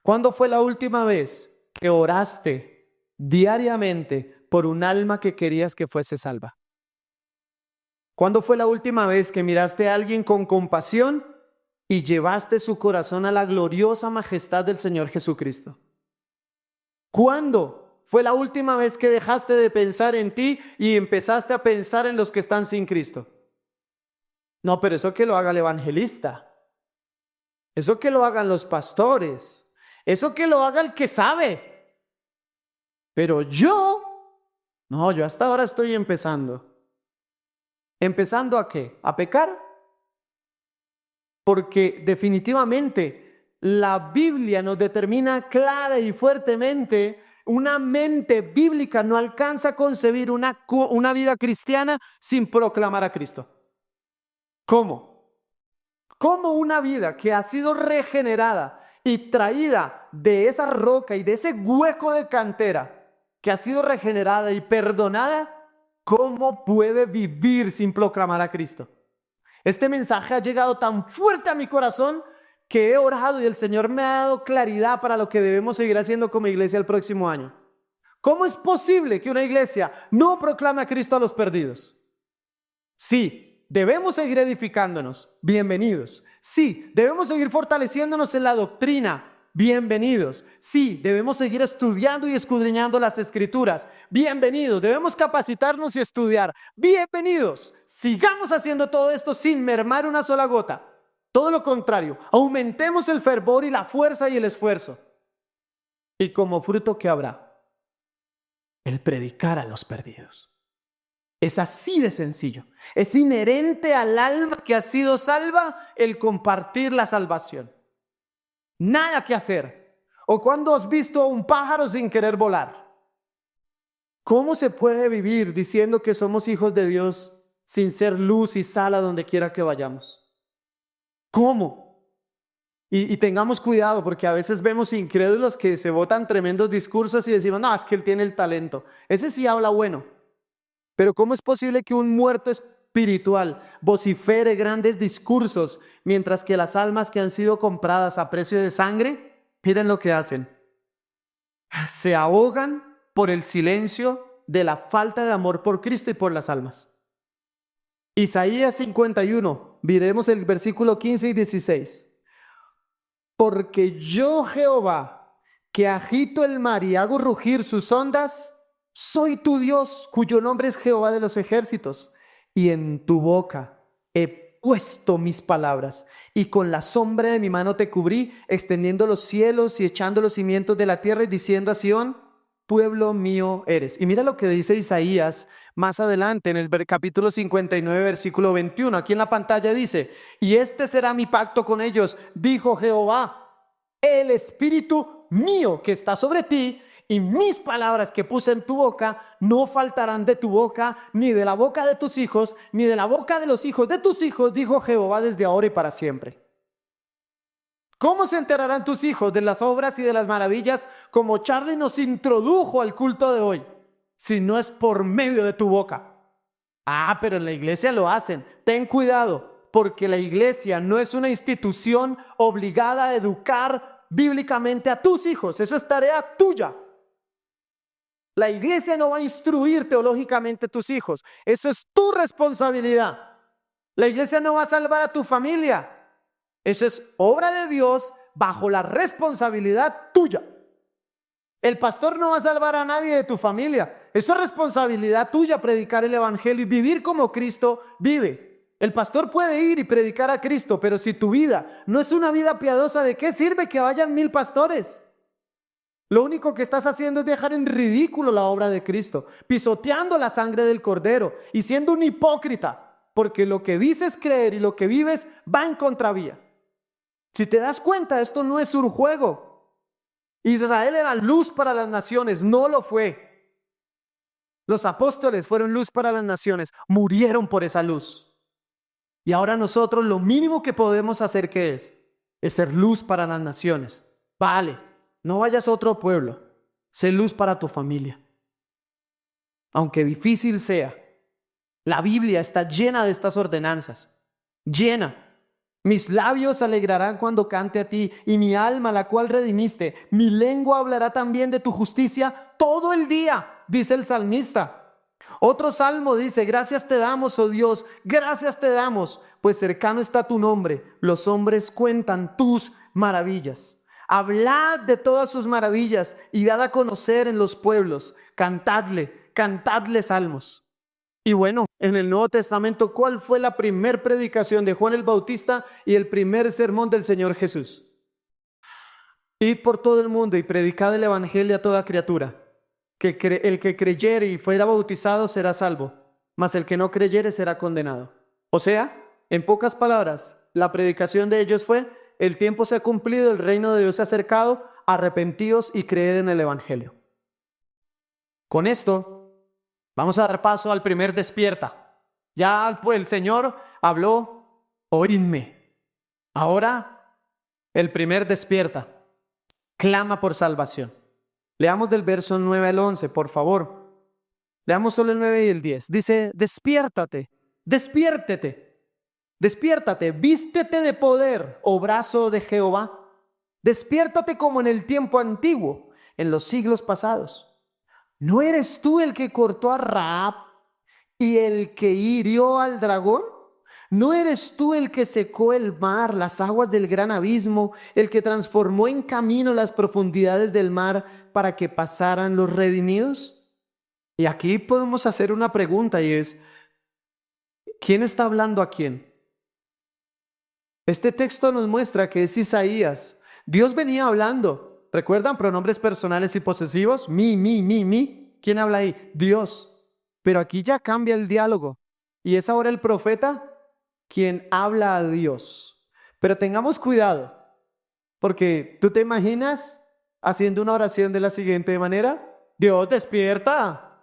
¿Cuándo fue la última vez que oraste diariamente por un alma que querías que fuese salva? ¿Cuándo fue la última vez que miraste a alguien con compasión y llevaste su corazón a la gloriosa majestad del Señor Jesucristo? ¿Cuándo fue la última vez que dejaste de pensar en ti y empezaste a pensar en los que están sin Cristo? No, pero eso que lo haga el evangelista, eso que lo hagan los pastores, eso que lo haga el que sabe. Pero yo hasta ahora estoy empezando. ¿Empezando a qué? ¿A pecar? Porque definitivamente la Biblia nos determina clara y fuertemente: una mente bíblica no alcanza a concebir una vida cristiana sin proclamar a Cristo. ¿Cómo? ¿Cómo una vida que ha sido regenerada y traída de esa roca y de ese hueco de cantera, que ha sido regenerada y perdonada, cómo puede vivir sin proclamar a Cristo? Este mensaje ha llegado tan fuerte a mi corazón que he orado y el Señor me ha dado claridad para lo que debemos seguir haciendo como iglesia el próximo año. ¿Cómo es posible que una iglesia no proclame a Cristo a los perdidos? Sí, debemos seguir edificándonos. Bienvenidos. Sí, debemos seguir fortaleciéndonos en la doctrina. Bienvenidos. Sí, debemos seguir estudiando y escudriñando las Escrituras. Bienvenidos. Debemos capacitarnos y estudiar. Bienvenidos. Sigamos haciendo todo esto sin mermar una sola gota. Todo lo contrario, aumentemos el fervor y la fuerza y el esfuerzo. Y como fruto, ¿qué habrá? El predicar a los perdidos. Es así de sencillo. Es inherente al alma que ha sido salva el compartir la salvación. Nada que hacer. ¿O cuando has visto a un pájaro sin querer volar? ¿Cómo se puede vivir diciendo que somos hijos de Dios sin ser luz y sal a donde quiera que vayamos? ¿Cómo? Y tengamos cuidado, porque a veces vemos incrédulos que se botan tremendos discursos y decimos: no, es que él tiene el talento. Ese sí habla bueno. Pero ¿cómo es posible que un muerto espiritual, vocifere grandes discursos, mientras que las almas que han sido compradas a precio de sangre, miren lo que hacen. Se ahogan por el silencio de la falta de amor por Cristo y por las almas. Isaías 51, miremos el versículo 15 y 16. Porque yo, Jehová, que agito el mar y hago rugir sus ondas, soy tu Dios, cuyo nombre es Jehová de los ejércitos, y en tu boca he puesto mis palabras, y con la sombra de mi mano te cubrí, extendiendo los cielos y echando los cimientos de la tierra y diciendo a Sión, pueblo mío eres. Y mira lo que dice Isaías más adelante en el capítulo 59, versículo 21. Aquí en la pantalla dice, y este será mi pacto con ellos, dijo Jehová, el espíritu mío que está sobre ti y mis palabras que puse en tu boca no faltarán de tu boca, ni de la boca de tus hijos, ni de la boca de los hijos de tus hijos, dijo Jehová desde ahora y para siempre. ¿Cómo se enterarán tus hijos de las obras y de las maravillas como Charlie nos introdujo al culto de hoy? Si no es por medio de tu boca. Ah, pero en la iglesia lo hacen. Ten cuidado, porque la iglesia no es una institución obligada a educar bíblicamente a tus hijos. Eso es tarea tuya. La iglesia no va a instruir teológicamente a tus hijos. Eso es tu responsabilidad. La iglesia no va a salvar a tu familia. Eso es obra de Dios bajo la responsabilidad tuya. El pastor no va a salvar a nadie de tu familia. Eso es responsabilidad tuya, predicar el evangelio y vivir como Cristo vive. El pastor puede ir y predicar a Cristo, pero si tu vida no es una vida piadosa, ¿de qué sirve que vayan 1000 pastores? Lo único que estás haciendo es dejar en ridículo la obra de Cristo, pisoteando la sangre del Cordero y siendo un hipócrita, porque lo que dices creer y lo que vives va en contravía. Si te das cuenta, esto no es un juego. Israel era luz para las naciones, no lo fue. Los apóstoles fueron luz para las naciones, murieron por esa luz. Y ahora nosotros lo mínimo que podemos hacer, ¿qué es? Es ser luz para las naciones. Vale, no vayas a otro pueblo, sé luz para tu familia. Aunque difícil sea, la Biblia está llena de estas ordenanzas, llena. Mis labios se alegrarán cuando cante a ti, y mi alma, la cual redimiste, mi lengua hablará también de tu justicia todo el día, dice el salmista. Otro salmo dice, gracias te damos, oh Dios, gracias te damos, pues cercano está tu nombre, los hombres cuentan tus maravillas. Hablad de todas sus maravillas y dad a conocer en los pueblos, cantadle salmos. Y bueno, en el Nuevo Testamento, ¿cuál fue la primer predicación de Juan el Bautista y el primer sermón del Señor Jesús? Id por todo el mundo y predicad el evangelio a toda criatura. El que creyere y fuera bautizado será salvo, mas el que no creyere será condenado. O sea, en pocas palabras, la predicación de ellos fue, el tiempo se ha cumplido, el reino de Dios se ha acercado, arrepentíos y creed en el evangelio. Con esto vamos a dar paso al primer despierta. Ya pues, el Señor habló, oídme. Ahora el primer despierta. Clama por salvación. Leamos del verso 9 al 11, por favor. Leamos solo el 9 y el 10. Dice, despiértate, despiértate, vístete de poder, oh brazo de Jehová. Despiértate como en el tiempo antiguo, en los siglos pasados. ¿No eres tú el que cortó a Rahab y el que hirió al dragón? ¿No eres tú el que secó el mar, las aguas del gran abismo, el que transformó en camino las profundidades del mar para que pasaran los redimidos? Y aquí podemos hacer una pregunta y es, ¿quién está hablando a quién? Este texto nos muestra que es Isaías. Dios venía hablando. ¿Recuerdan? Pronombres personales y posesivos. Mi. ¿Quién habla ahí? Dios. Pero aquí ya cambia el diálogo. Y es ahora el profeta quien habla a Dios. Pero tengamos cuidado. Porque tú te imaginas haciendo una oración de la siguiente manera. Dios, despierta.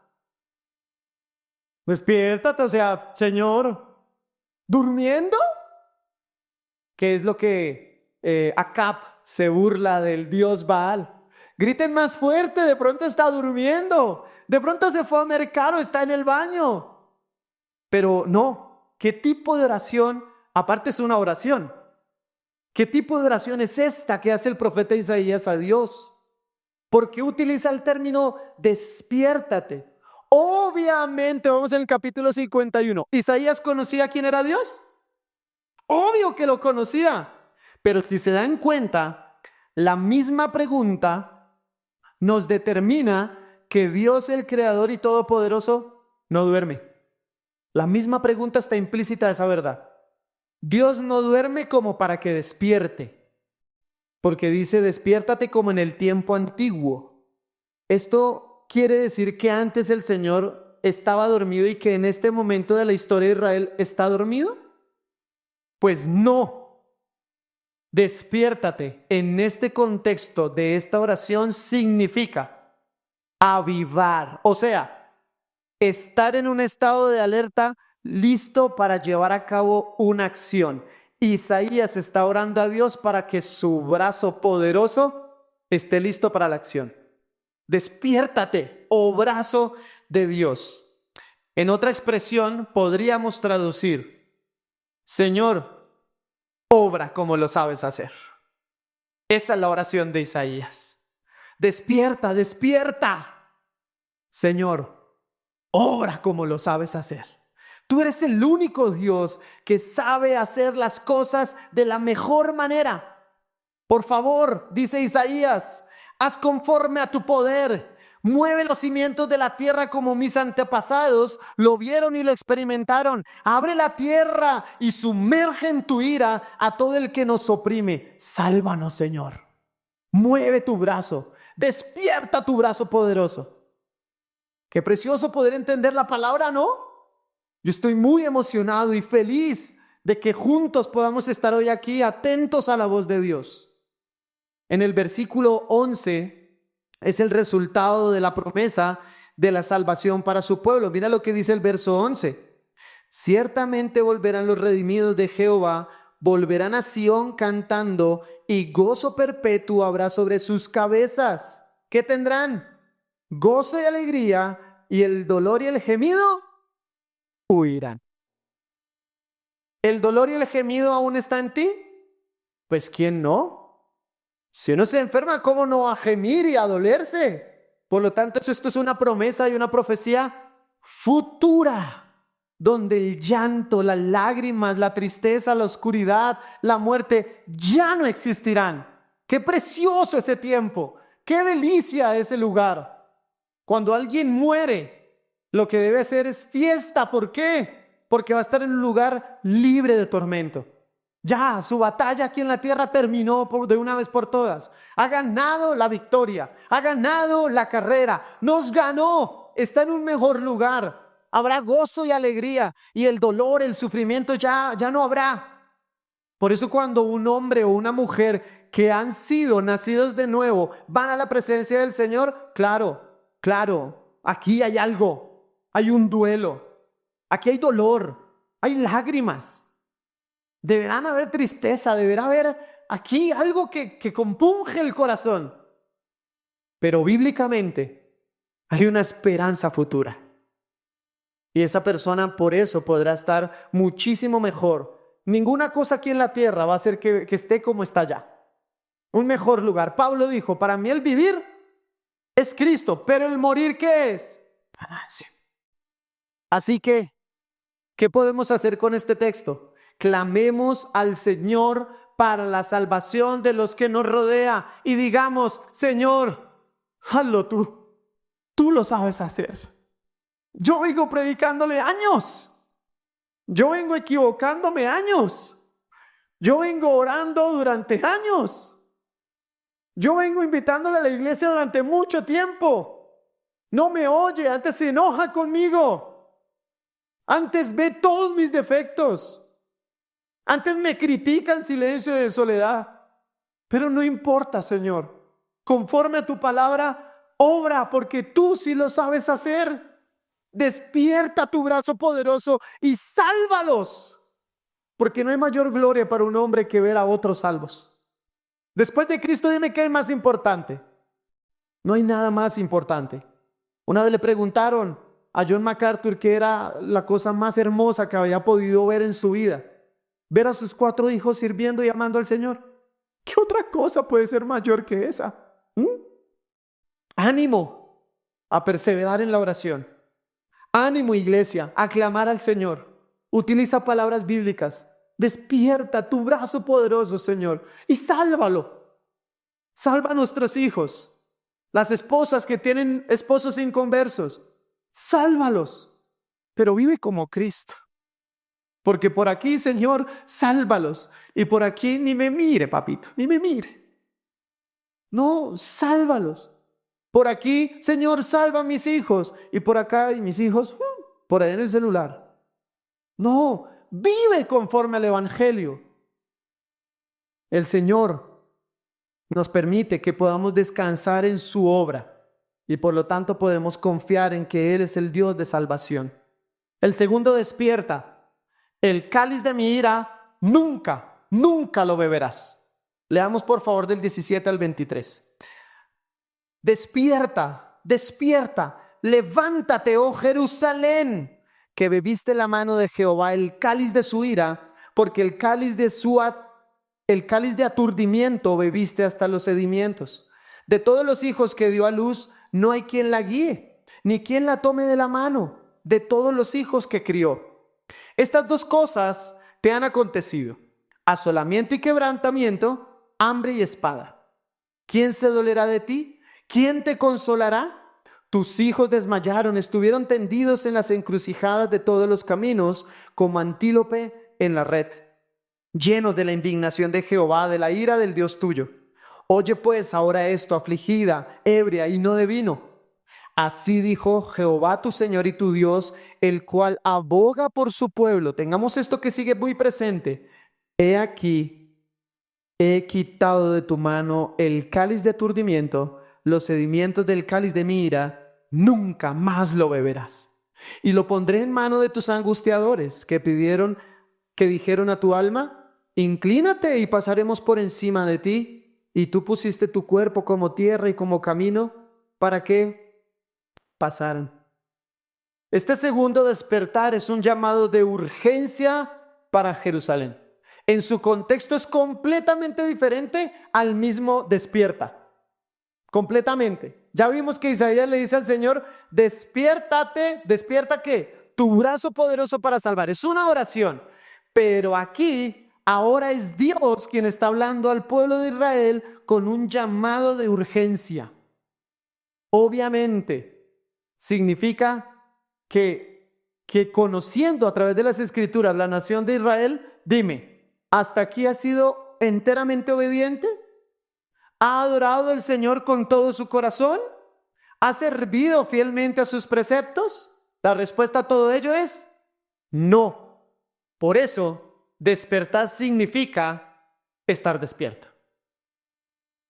Despiértate, o sea, Señor, ¿durmiendo? ¿Qué es lo que Acab se burla del dios Baal? Griten más fuerte, de pronto está durmiendo, de pronto se fue a mercar o está en el baño. Pero no, ¿qué tipo de oración, aparte es una oración, qué tipo de oración es esta que hace el profeta Isaías a Dios? ¿Por qué utiliza el término despiértate? Obviamente, vamos en el capítulo 51. ¿Isaías conocía quién era Dios? Obvio que lo conocía. Pero si se dan cuenta, la misma pregunta nos determina que Dios, el Creador y Todopoderoso, no duerme. La misma pregunta está implícita esa verdad. Dios no duerme como para que despierte, porque dice despiértate como en el tiempo antiguo. Esto quiere decir que antes el Señor estaba dormido y que en este momento de la historia de Israel está dormido. Pues no. Despiértate en este contexto de esta oración significa avivar, o sea, estar en un estado de alerta listo para llevar a cabo una acción. Isaías está orando a Dios para que su brazo poderoso esté listo para la acción. Despiértate, oh brazo de Dios. En otra expresión podríamos traducir, Señor, obra como lo sabes hacer. Esa es la oración de Isaías. Despierta, despierta. Señor, obra como lo sabes hacer. Tú eres el único Dios que sabe hacer las cosas de la mejor manera. Por favor, dice Isaías, haz conforme a tu poder. Mueve los cimientos de la tierra como mis antepasados lo vieron y lo experimentaron. Abre la tierra y sumerge en tu ira a todo el que nos oprime. Sálvanos, Señor. Mueve tu brazo. Despierta tu brazo poderoso. Qué precioso poder entender la palabra, ¿no? Yo estoy muy emocionado y feliz de que juntos podamos estar hoy aquí atentos a la voz de Dios. En el versículo 11 es el resultado de la promesa de la salvación para su pueblo. Mira lo que dice el verso 11. Ciertamente volverán los redimidos de Jehová, volverán a Sión cantando, y gozo perpetuo habrá sobre sus cabezas. ¿Qué tendrán? Gozo y alegría, y el dolor y el gemido huirán. ¿El dolor y el gemido aún está en ti? Pues ¿quién no? Si uno se enferma, ¿cómo no va a gemir y a dolerse? Por lo tanto, esto es una promesa y una profecía futura, donde el llanto, las lágrimas, la tristeza, la oscuridad, la muerte ya no existirán. ¡Qué precioso ese tiempo! ¡Qué delicia ese lugar! Cuando alguien muere, lo que debe hacer es fiesta. ¿Por qué? Porque va a estar en un lugar libre de tormento. Ya, su batalla aquí en la tierra terminó de una vez por todas. Ha ganado la victoria, ha ganado la carrera, nos ganó, está en un mejor lugar. Habrá gozo y alegría, y el dolor, el sufrimiento ya no habrá. Por eso cuando un hombre o una mujer que han sido nacidos de nuevo van a la presencia del Señor, claro, aquí hay algo. Hay un duelo, aquí hay dolor, hay lágrimas. Deberán haber tristeza, deberá haber aquí algo que compunge el corazón. Pero bíblicamente hay una esperanza futura. Y esa persona por eso podrá estar muchísimo mejor. Ninguna cosa aquí en la tierra va a hacer que esté como está allá. Un mejor lugar. Pablo dijo, para mí el vivir es Cristo, pero el morir, ¿qué es? Sí. Así que, ¿qué podemos hacer con este texto? Clamemos al Señor para la salvación de los que nos rodea y digamos, Señor, hazlo tú lo sabes hacer. Yo vengo predicándole años, yo vengo equivocándome años, yo vengo orando durante años, yo vengo invitándole a la iglesia durante mucho tiempo. No me oye, antes se enoja conmigo. Antes ve todos mis defectos. Antes me critica en silencio de soledad. Pero no importa, Señor. Conforme a tu palabra, obra, porque tú sí lo sabes hacer. Despierta tu brazo poderoso y sálvalos. Porque no hay mayor gloria para un hombre que ver a otros salvos. Después de Cristo, dime qué es más importante. No hay nada más importante. Una vez le preguntaron a John MacArthur que era la cosa más hermosa que había podido ver en su vida. Ver a sus 4 hijos sirviendo y amando al Señor. ¿Qué otra cosa puede ser mayor que esa? Ánimo a perseverar en la oración. Ánimo, iglesia, a clamar al Señor. Utiliza palabras bíblicas. Despierta tu brazo poderoso, Señor, y sálvalo. Salva a nuestros hijos. Las esposas que tienen esposos inconversos, sálvalos. Pero vive como Cristo. Porque por aquí, Señor, sálvalos. Y por aquí ni me mire, papito, ni me mire. No, sálvalos. Por aquí, Señor, salva a mis hijos. Y por acá, y mis hijos, por ahí en el celular. No, vive conforme al Evangelio. El Señor nos permite que podamos descansar en su obra. Y por lo tanto podemos confiar en que Él es el Dios de salvación. El segundo, despierta. El cáliz de mi ira, nunca, nunca lo beberás. Leamos por favor del 17 al 23. Despierta, despierta, levántate, oh Jerusalén, que bebiste la mano de Jehová el cáliz de su ira, porque el cáliz de aturdimiento bebiste hasta los sedimentos. De todos los hijos que dio a luz, no hay quien la guíe, ni quien la tome de la mano, de todos los hijos que crió. Estas 2 cosas te han acontecido: asolamiento y quebrantamiento, hambre y espada. ¿Quién se dolerá de ti? ¿Quién te consolará? Tus hijos desmayaron, estuvieron tendidos en las encrucijadas de todos los caminos, como antílope en la red, llenos de la indignación de Jehová, de la ira del Dios tuyo. Oye pues ahora esto, afligida, ebria y no de vino. Así dijo Jehová tu Señor y tu Dios, el cual aboga por su pueblo. Tengamos esto que sigue muy presente. He aquí, he quitado de tu mano el cáliz de aturdimiento, los sedimentos del cáliz de mi ira, nunca más lo beberás. Y lo pondré en mano de tus angustiadores, que dijeron a tu alma, inclínate y pasaremos por encima de ti. Y tú pusiste tu cuerpo como tierra y como camino, ¿para qué pasaran? Este segundo despertar es un llamado de urgencia para Jerusalén. En su contexto es completamente diferente al mismo despierta. Completamente. Ya vimos que Isaías le dice al Señor, despiértate, ¿despierta qué? Tu brazo poderoso para salvar. Es una oración. Pero aquí, ahora es Dios quien está hablando al pueblo de Israel con un llamado de urgencia. Obviamente, significa que conociendo a través de las Escrituras la nación de Israel, dime, ¿hasta aquí ha sido enteramente obediente? ¿Ha adorado al Señor con todo su corazón? ¿Ha servido fielmente a sus preceptos? La respuesta a todo ello es no. Por eso, despertar significa estar despierto.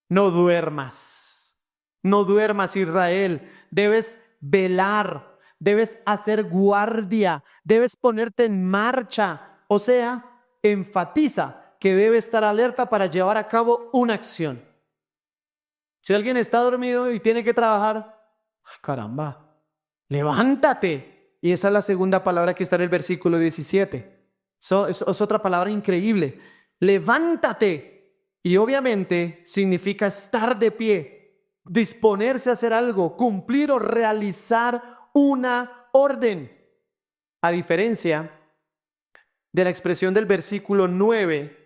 No duermas. No duermas, Israel. Debes velar, debes hacer guardia, debes ponerte en marcha. O sea, enfatiza que debe estar alerta para llevar a cabo una acción. Si alguien está dormido y tiene que trabajar, caramba, levántate. Y esa es la segunda palabra que está en el versículo 17. Es otra palabra increíble. Levántate. Y obviamente significa estar de pie, disponerse a hacer algo, cumplir o realizar una orden. A diferencia de la expresión del versículo 9,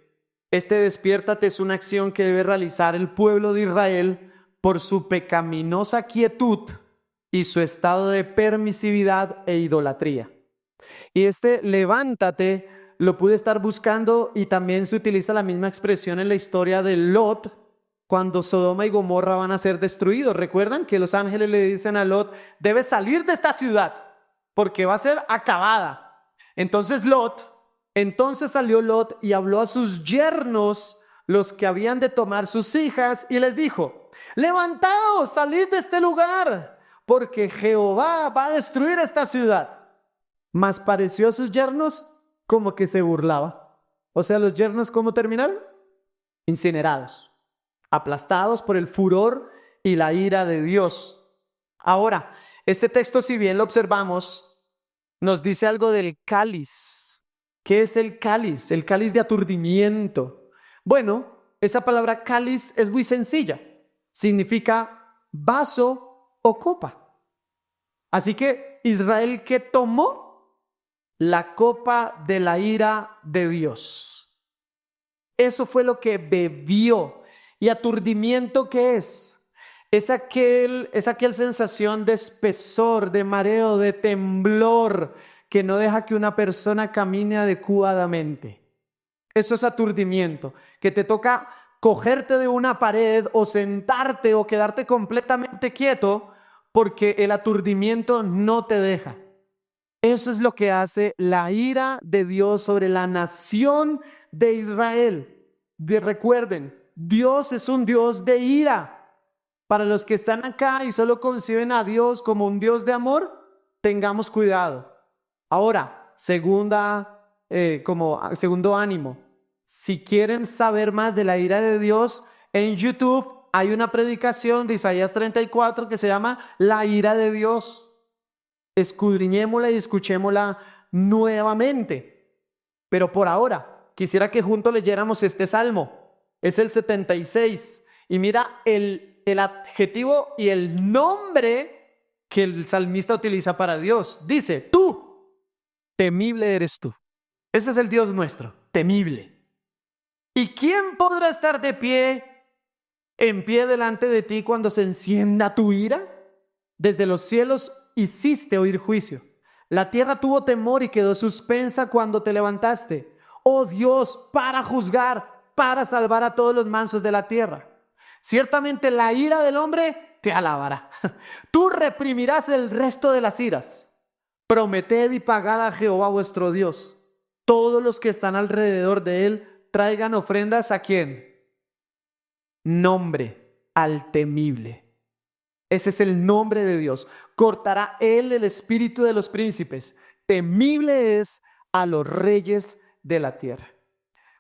este despiértate es una acción que debe realizar el pueblo de Israel por su pecaminosa quietud y su estado de permisividad e idolatría. Y este levántate lo pude estar buscando y también se utiliza la misma expresión en la historia de Lot cuando Sodoma y Gomorra van a ser destruidos. ¿Recuerdan que los ángeles le dicen a Lot, debes salir de esta ciudad porque va a ser acabada? Entonces salió Lot y habló a sus yernos, los que habían de tomar sus hijas, y les dijo, levantaos, salid de este lugar, porque Jehová va a destruir esta ciudad. Mas pareció a sus yernos como que se burlaba. O sea, los yernos, ¿cómo terminaron? Incinerados, aplastados por el furor y la ira de Dios. Ahora, Este texto, si bien lo observamos, nos dice algo del cáliz. ¿Qué es el cáliz? El cáliz de aturdimiento. Bueno, esa palabra cáliz es muy sencilla. Significa vaso o copa. Así que Israel, ¿qué tomó? La copa de la ira de Dios. Eso fue lo que bebió. ¿Y aturdimiento qué es? Es aquel sensación de espesor, de mareo, de temblor, que no deja que una persona camine adecuadamente. Eso es aturdimiento, que te toca cogerte de una pared o sentarte o quedarte completamente quieto porque el aturdimiento no te deja. Eso es lo que hace la ira de Dios sobre la nación de Israel. Recuerden, Dios es un Dios de ira. Para los que están acá y solo conciben a Dios como un Dios de amor, tengamos cuidado. Ahora, segundo ánimo. Si quieren saber más de la ira de Dios, en YouTube hay una predicación de Isaías 34 que se llama La ira de Dios. Escudriñémosla y escuchémosla nuevamente. Pero por ahora, quisiera que juntos leyéramos este salmo. Es el 76. Y mira el adjetivo y el nombre que el salmista utiliza para Dios. Dice, tú, temible eres tú. Ese es el Dios nuestro, temible. ¿Y quién podrá estar en pie delante de ti cuando se encienda tu ira? Desde los cielos hiciste oír juicio. La tierra tuvo temor y quedó suspensa cuando te levantaste. Oh Dios, para juzgar, para salvar a todos los mansos de la tierra. Ciertamente la ira del hombre te alabará. Tú reprimirás el resto de las iras. Prometed y pagad a Jehová vuestro Dios. Todos los que están alrededor de él traigan ofrendas ¿a quién? Nombre al temible. Ese es el nombre de Dios. Cortará él el espíritu de los príncipes. Temible es a los reyes de la tierra.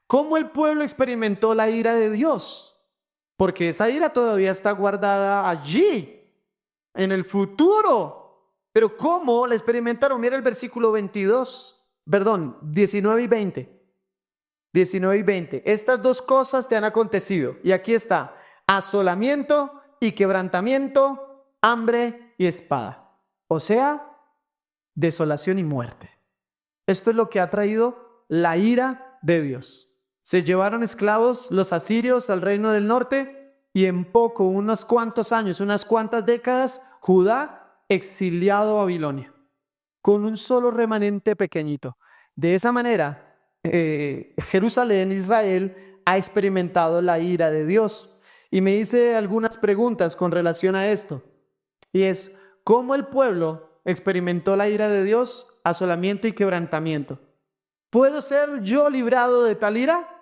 ¿Cómo el pueblo experimentó la ira de Dios? Porque esa ira todavía está guardada allí, en el futuro. Pero ¿cómo la experimentaron? Mira el versículo 19 y 20. 19 y 20. Estas dos cosas te han acontecido. Y aquí está, asolamiento y quebrantamiento, hambre y espada. O sea, desolación y muerte. Esto es lo que ha traído la ira de Dios. Se llevaron esclavos los asirios al reino del norte y en poco, unos cuantos años, unas cuantas décadas, Judá exiliado a Babilonia, con un solo remanente pequeñito. De esa manera, Jerusalén, Israel, ha experimentado la ira de Dios. Y me hice algunas preguntas con relación a esto. Y es, ¿cómo el pueblo experimentó la ira de Dios? Asolamiento y quebrantamiento. ¿Puedo ser yo librado de tal ira?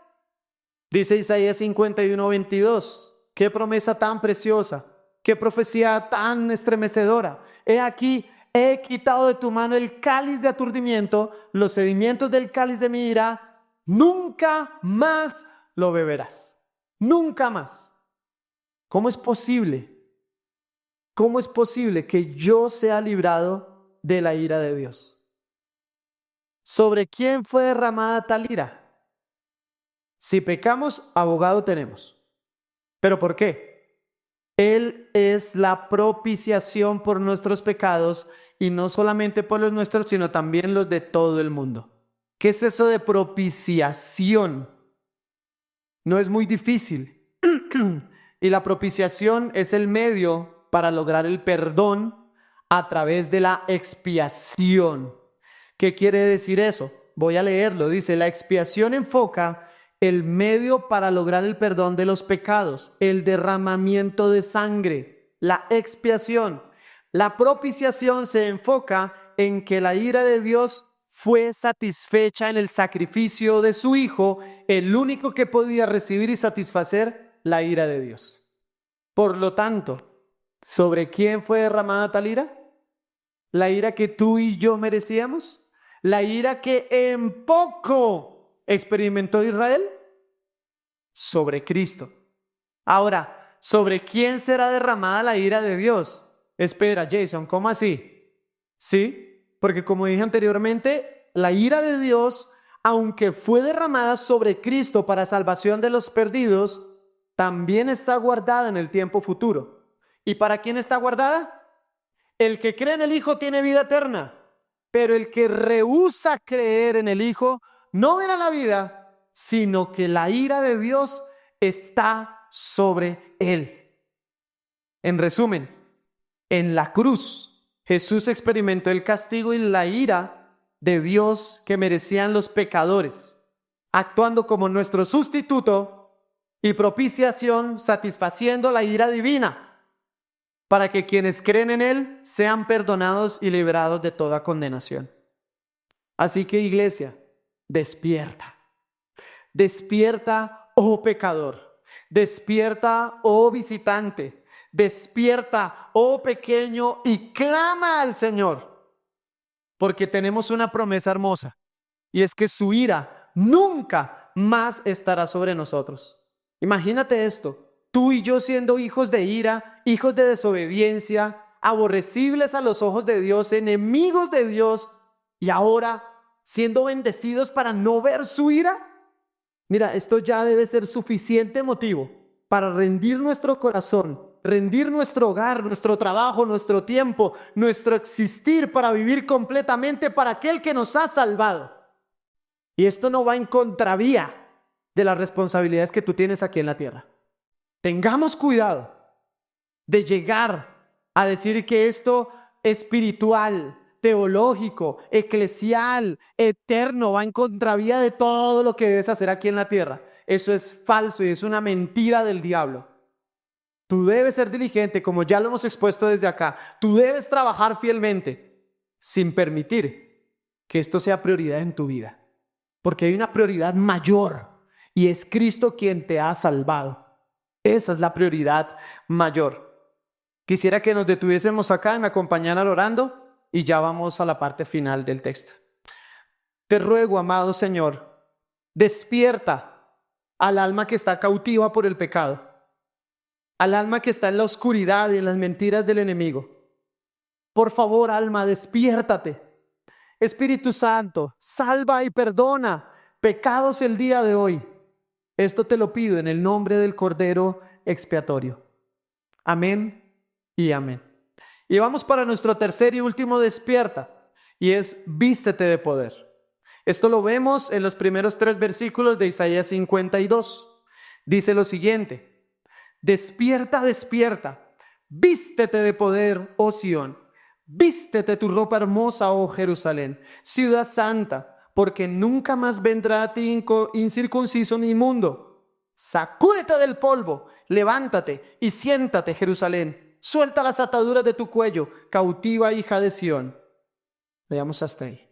Dice Isaías 51:22. Qué promesa tan preciosa, qué profecía tan estremecedora. He aquí, he quitado de tu mano el cáliz de aturdimiento, los sedimentos del cáliz de mi ira, nunca más lo beberás. Nunca más. ¿Cómo es posible? ¿Cómo es posible que yo sea librado de la ira de Dios? ¿Sobre quién fue derramada tal ira? Si pecamos, abogado tenemos. ¿Pero por qué? Él es la propiciación por nuestros pecados y no solamente por los nuestros, sino también los de todo el mundo. ¿Qué es eso de propiciación? No es muy difícil. Y la propiciación es el medio para lograr el perdón a través de la expiación. ¿Qué quiere decir eso? Voy a leerlo. Dice, la expiación enfoca el medio para lograr el perdón de los pecados, el derramamiento de sangre, la expiación. La propiciación se enfoca en que la ira de Dios fue satisfecha en el sacrificio de su Hijo, el único que podía recibir y satisfacer la ira de Dios. Por lo tanto, ¿sobre quién fue derramada tal ira? ¿La ira que tú y yo merecíamos? ¿La ira que en poco experimentó Israel? Sobre Cristo. Ahora, ¿sobre quién será derramada la ira de Dios? Espera, Jason, ¿cómo así? Sí, porque como dije anteriormente, la ira de Dios, aunque fue derramada sobre Cristo para salvación de los perdidos, también está guardada en el tiempo futuro. ¿Y para quién está guardada? El que cree en el Hijo tiene vida eterna, pero el que rehúsa creer en el Hijo no verá la vida, sino que la ira de Dios está sobre él. En resumen, en la cruz, Jesús experimentó el castigo y la ira de Dios que merecían los pecadores, actuando como nuestro sustituto y propiciación, satisfaciendo la ira divina, para que quienes creen en Él sean perdonados y liberados de toda condenación. Así que, iglesia, despierta. Despierta, oh pecador. Despierta, oh visitante. Despierta, oh pequeño, y clama al Señor. Porque tenemos una promesa hermosa, y es que su ira nunca más estará sobre nosotros. Imagínate esto. Tú y yo siendo hijos de ira, hijos de desobediencia, aborrecibles a los ojos de Dios, enemigos de Dios, y ahora siendo bendecidos para no ver su ira. Mira, esto ya debe ser suficiente motivo para rendir nuestro corazón, rendir nuestro hogar, nuestro trabajo, nuestro tiempo, nuestro existir para vivir completamente para aquel que nos ha salvado. Y esto no va en contravía de las responsabilidades que tú tienes aquí en la tierra. Tengamos cuidado de llegar a decir que esto espiritual, teológico, eclesial, eterno, va en contravía de todo lo que debes hacer aquí en la tierra. Eso es falso y es una mentira del diablo. Tú debes ser diligente, como ya lo hemos expuesto desde acá. Tú debes trabajar fielmente, sin permitir que esto sea prioridad en tu vida. Porque hay una prioridad mayor, y es Cristo quien te ha salvado. Esa es la prioridad mayor. Quisiera que nos detuviésemos acá y me acompañaran orando, y ya vamos a la parte final del texto. Te ruego, amado Señor, despierta al alma que está cautiva por el pecado, al alma que está en la oscuridad y en las mentiras del enemigo. Por favor, alma, despiértate. Espíritu Santo, salva y perdona pecados el día de hoy. Esto te lo pido en el nombre del Cordero expiatorio. Amén y amén. Y vamos para nuestro tercer y último despierta, y es vístete de poder. Esto lo vemos en los primeros 3 versículos de Isaías 52. Dice lo siguiente: despierta, despierta, vístete de poder, oh Sión. Vístete tu ropa hermosa, oh Jerusalén, ciudad santa, porque nunca más vendrá a ti incircunciso ni inmundo. Sacúdete del polvo, levántate y siéntate, Jerusalén. Suelta las ataduras de tu cuello, cautiva hija de Sión. Leamos hasta ahí.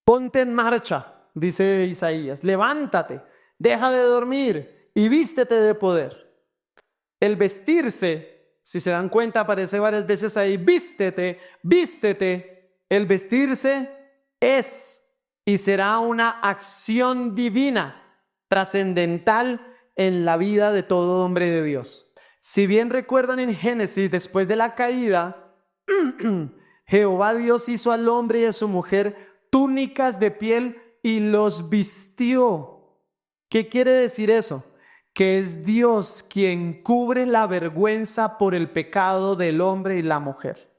Ponte en marcha, dice Isaías. Levántate, deja de dormir y vístete de poder. El vestirse, si se dan cuenta, aparece varias veces ahí. Vístete, vístete. El vestirse es y será una acción divina, trascendental en la vida de todo hombre de Dios. Si bien recuerdan en Génesis, después de la caída, Jehová Dios hizo al hombre y a su mujer túnicas de piel y los vistió. ¿Qué quiere decir eso? Que es Dios quien cubre la vergüenza por el pecado del hombre y la mujer.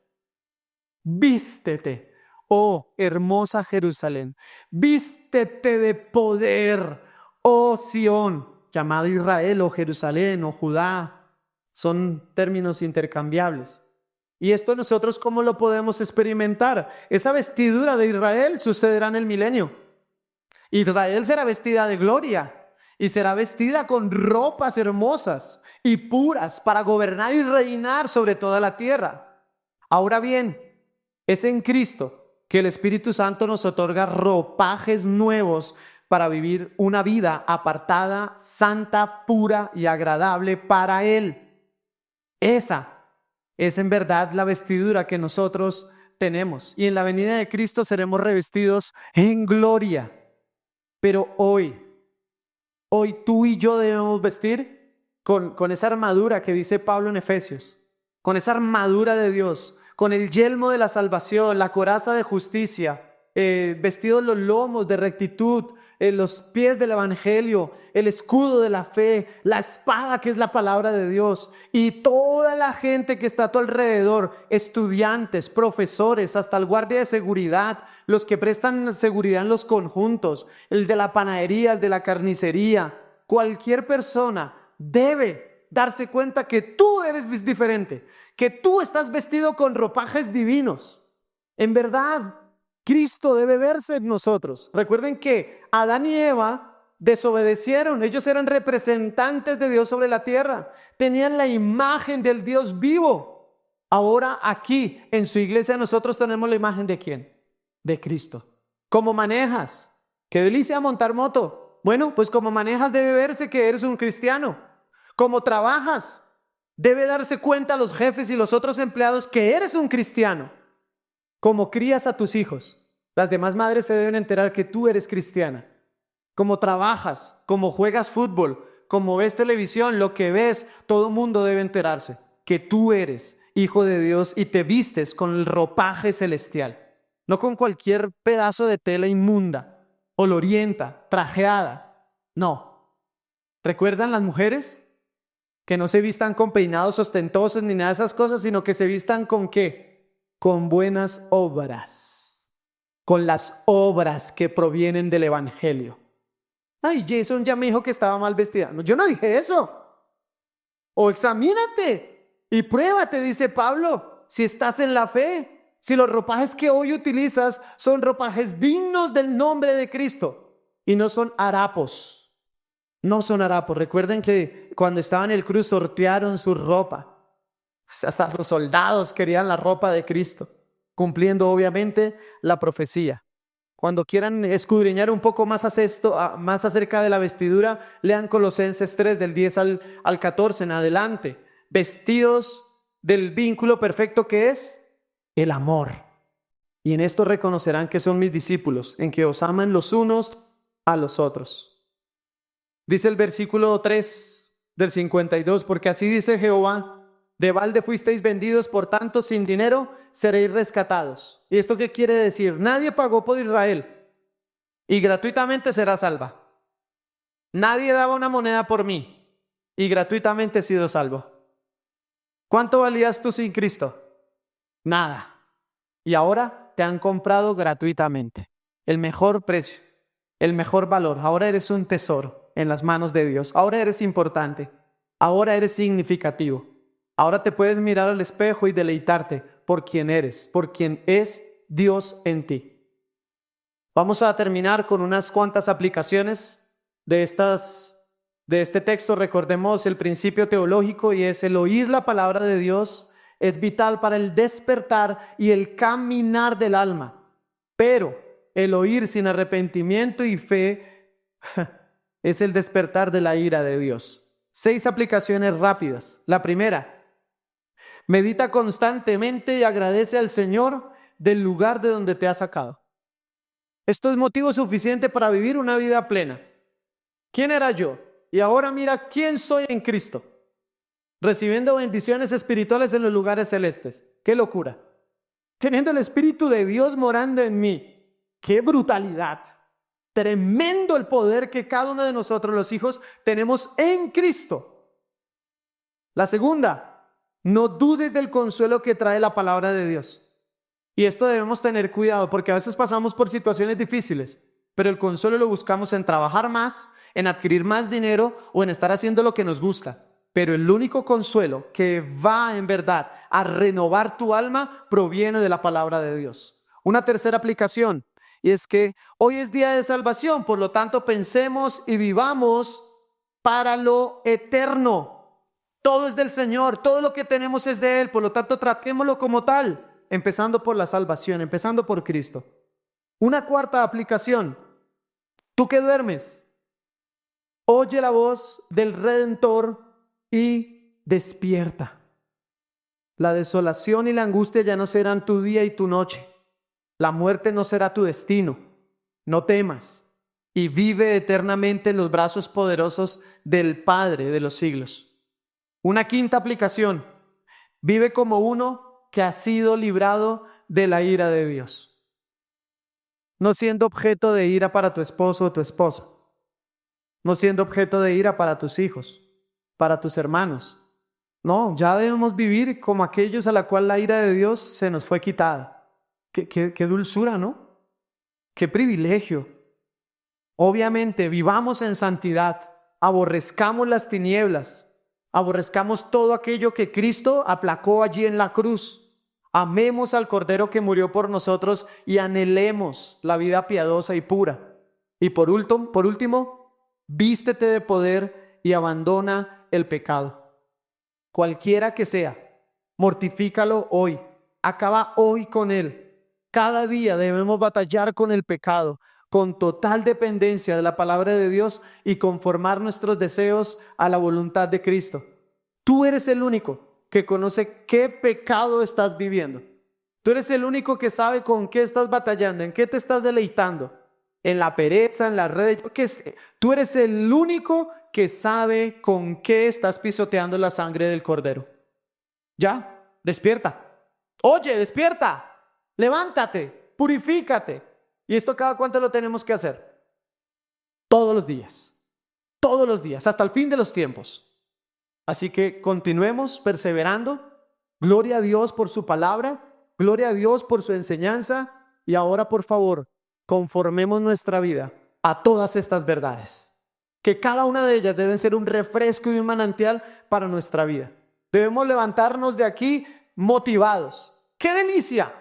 Vístete, oh hermosa Jerusalén, vístete de poder, oh Sión, llamado Israel, o Jerusalén, o Judá, son términos intercambiables. ¿Y esto nosotros cómo lo podemos experimentar? Esa vestidura de Israel sucederá en el milenio. Israel será vestida de gloria y será vestida con ropas hermosas y puras para gobernar y reinar sobre toda la tierra. Ahora bien, es en Cristo que el Espíritu Santo nos otorga ropajes nuevos para vivir una vida apartada, santa, pura y agradable para Él. Esa es en verdad la vestidura que nosotros tenemos. Y en la venida de Cristo seremos revestidos en gloria. Pero hoy tú y yo debemos vestir con esa armadura que dice Pablo en Efesios, con esa armadura de Dios, con el yelmo de la salvación, la coraza de justicia, vestidos los lomos de rectitud, los pies del evangelio, el escudo de la fe, la espada que es la palabra de Dios, y toda la gente que está a tu alrededor, estudiantes, profesores, hasta el guardia de seguridad, los que prestan seguridad en los conjuntos, el de la panadería, el de la carnicería, cualquier persona debe darse cuenta que tú eres diferente, que tú estás vestido con ropajes divinos. En verdad, Cristo debe verse en nosotros. Recuerden que Adán y Eva desobedecieron. Ellos eran representantes de Dios sobre la tierra. Tenían la imagen del Dios vivo. Ahora aquí en su iglesia nosotros tenemos la imagen ¿de quién? De Cristo. ¿Cómo manejas? Qué delicia montar moto. Bueno, pues como manejas debe verse que eres un cristiano. ¿Cómo trabajas? Debe darse cuenta a los jefes y los otros empleados que eres un cristiano. Cómo crías a tus hijos. Las demás madres se deben enterar que tú eres cristiana. Cómo trabajas, cómo juegas fútbol, cómo ves televisión, lo que ves, todo el mundo debe enterarse que tú eres hijo de Dios y te vistes con el ropaje celestial, no con cualquier pedazo de tela inmunda, olorienta, trajeada. No. ¿Recuerdan las mujeres? Que no se vistan con peinados ostentosos ni nada de esas cosas, sino que se vistan ¿con qué? Con buenas obras, con las obras que provienen del evangelio. Ay, Jason ya me dijo que estaba mal vestida. No, yo no dije eso. O examínate y pruébate, dice Pablo, si estás en la fe, si los ropajes que hoy utilizas son ropajes dignos del nombre de Cristo y no son harapos. No son harapos. Recuerden que cuando estaban en el cruz sortearon su ropa. Hasta los soldados querían la ropa de Cristo, cumpliendo obviamente la profecía. Cuando quieran escudriñar un poco más acerca de la vestidura, lean Colosenses 3 del 10 al 14 en adelante. Vestidos del vínculo perfecto que es el amor. Y en esto reconocerán que son mis discípulos, en que os aman los unos a los otros. Dice el versículo 3 del 52, porque así dice Jehová, de balde fuisteis vendidos, por tanto sin dinero seréis rescatados. ¿Y esto qué quiere decir? Nadie pagó por Israel y gratuitamente será salva. Nadie daba una moneda por mí y gratuitamente he sido salvo. ¿Cuánto valías tú sin Cristo? Nada. Y ahora te han comprado gratuitamente. El mejor precio, el mejor valor. Ahora eres un tesoro en las manos de Dios. Ahora eres importante. Ahora eres significativo. Ahora te puedes mirar al espejo y deleitarte por quien eres, por quien es Dios en ti. Vamos a terminar con unas cuantas aplicaciones de este texto. Recordemos el principio teológico y es el oír la palabra de Dios es vital para el despertar y el caminar del alma. Pero el oír sin arrepentimiento y fe es el despertar de la ira de Dios. 6 aplicaciones rápidas. La primera, medita constantemente y agradece al Señor del lugar de donde te ha sacado. Esto es motivo suficiente para vivir una vida plena. ¿Quién era yo? Y ahora mira quién soy en Cristo, recibiendo bendiciones espirituales en los lugares celestes. ¡Qué locura! Teniendo el Espíritu de Dios morando en mí. ¡Qué brutalidad! Tremendo el poder que cada uno de nosotros, los hijos, tenemos en Cristo. La segunda, no dudes del consuelo que trae la palabra de Dios. Y esto debemos tener cuidado porque a veces pasamos por situaciones difíciles, pero el consuelo lo buscamos en trabajar más, en adquirir más dinero o en estar haciendo lo que nos gusta. Pero el único consuelo que va en verdad a renovar tu alma proviene de la palabra de Dios. Una tercera aplicación, y es que hoy es día de salvación, por lo tanto pensemos y vivamos para lo eterno. Todo es del Señor, todo lo que tenemos es de Él, por lo tanto tratémoslo como tal, empezando por la salvación, empezando por Cristo. Una cuarta aplicación, tú que duermes, oye la voz del Redentor y despierta. La desolación y la angustia ya no serán tu día y tu noche. La muerte no será tu destino. No temas y vive eternamente en los brazos poderosos del Padre de los siglos. Una quinta aplicación, Vive como uno que ha sido librado de la ira de Dios. No siendo objeto de ira para tu esposo o tu esposa. No siendo objeto de ira para tus hijos, para tus hermanos. No, ya debemos vivir como aquellos a la cual la ira de Dios se nos fue quitada. Qué dulzura, ¿no? Qué privilegio. Obviamente, vivamos en santidad, aborrezcamos las tinieblas, aborrezcamos todo aquello que Cristo aplacó allí en la cruz. Amemos al Cordero que murió por nosotros y anhelemos la vida piadosa y pura. Y por último, vístete de poder y abandona el pecado. Cualquiera que sea, mortifícalo hoy, acaba hoy con él. Cada día debemos batallar con el pecado, con total dependencia de la palabra de Dios y conformar nuestros deseos a la voluntad de Cristo. Tú eres el único que conoce qué pecado estás viviendo. Tú eres el único que sabe con qué estás batallando, en qué te estás deleitando, en la pereza, en las redes, yo qué sé. Tú eres el único que sabe con qué estás pisoteando la sangre del Cordero. Ya, despierta. Oye, despierta. Levántate, purifícate. ¿Y esto cada cuánto lo tenemos que hacer? Todos los días, hasta el fin de los tiempos. Así que continuemos perseverando. Gloria a Dios por su palabra, gloria a Dios por su enseñanza. Y ahora, por favor, conformemos nuestra vida a todas estas verdades. Que cada una de ellas debe ser un refresco y un manantial para nuestra vida. Debemos levantarnos de aquí motivados. ¡Qué delicia!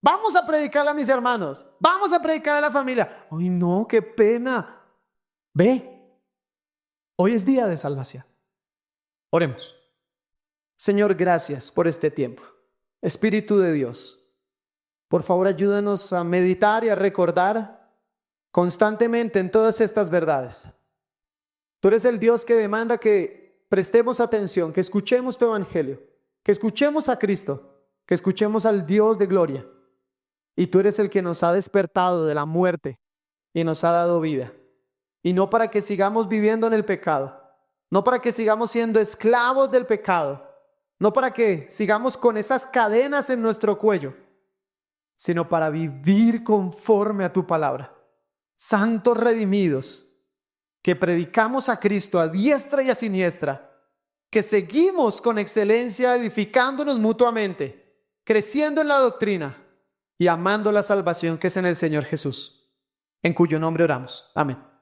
Vamos a predicarle a mis hermanos. Vamos a predicar a la familia. ¡Ay, no, qué pena! Ve, hoy es día de salvación. Oremos. Señor, gracias por este tiempo. Espíritu de Dios, por favor, ayúdanos a meditar y a recordar constantemente en todas estas verdades. Tú eres el Dios que demanda que prestemos atención, que escuchemos tu evangelio, que escuchemos a Cristo, que escuchemos al Dios de gloria. Y tú eres el que nos ha despertado de la muerte y nos ha dado vida. Y no para que sigamos viviendo en el pecado, no para que sigamos siendo esclavos del pecado, no para que sigamos con esas cadenas en nuestro cuello, sino para vivir conforme a tu palabra. Santos redimidos, que predicamos a Cristo a diestra y a siniestra, que seguimos con excelencia edificándonos mutuamente, creciendo en la doctrina y amando la salvación que es en el Señor Jesús, en cuyo nombre oramos. Amén.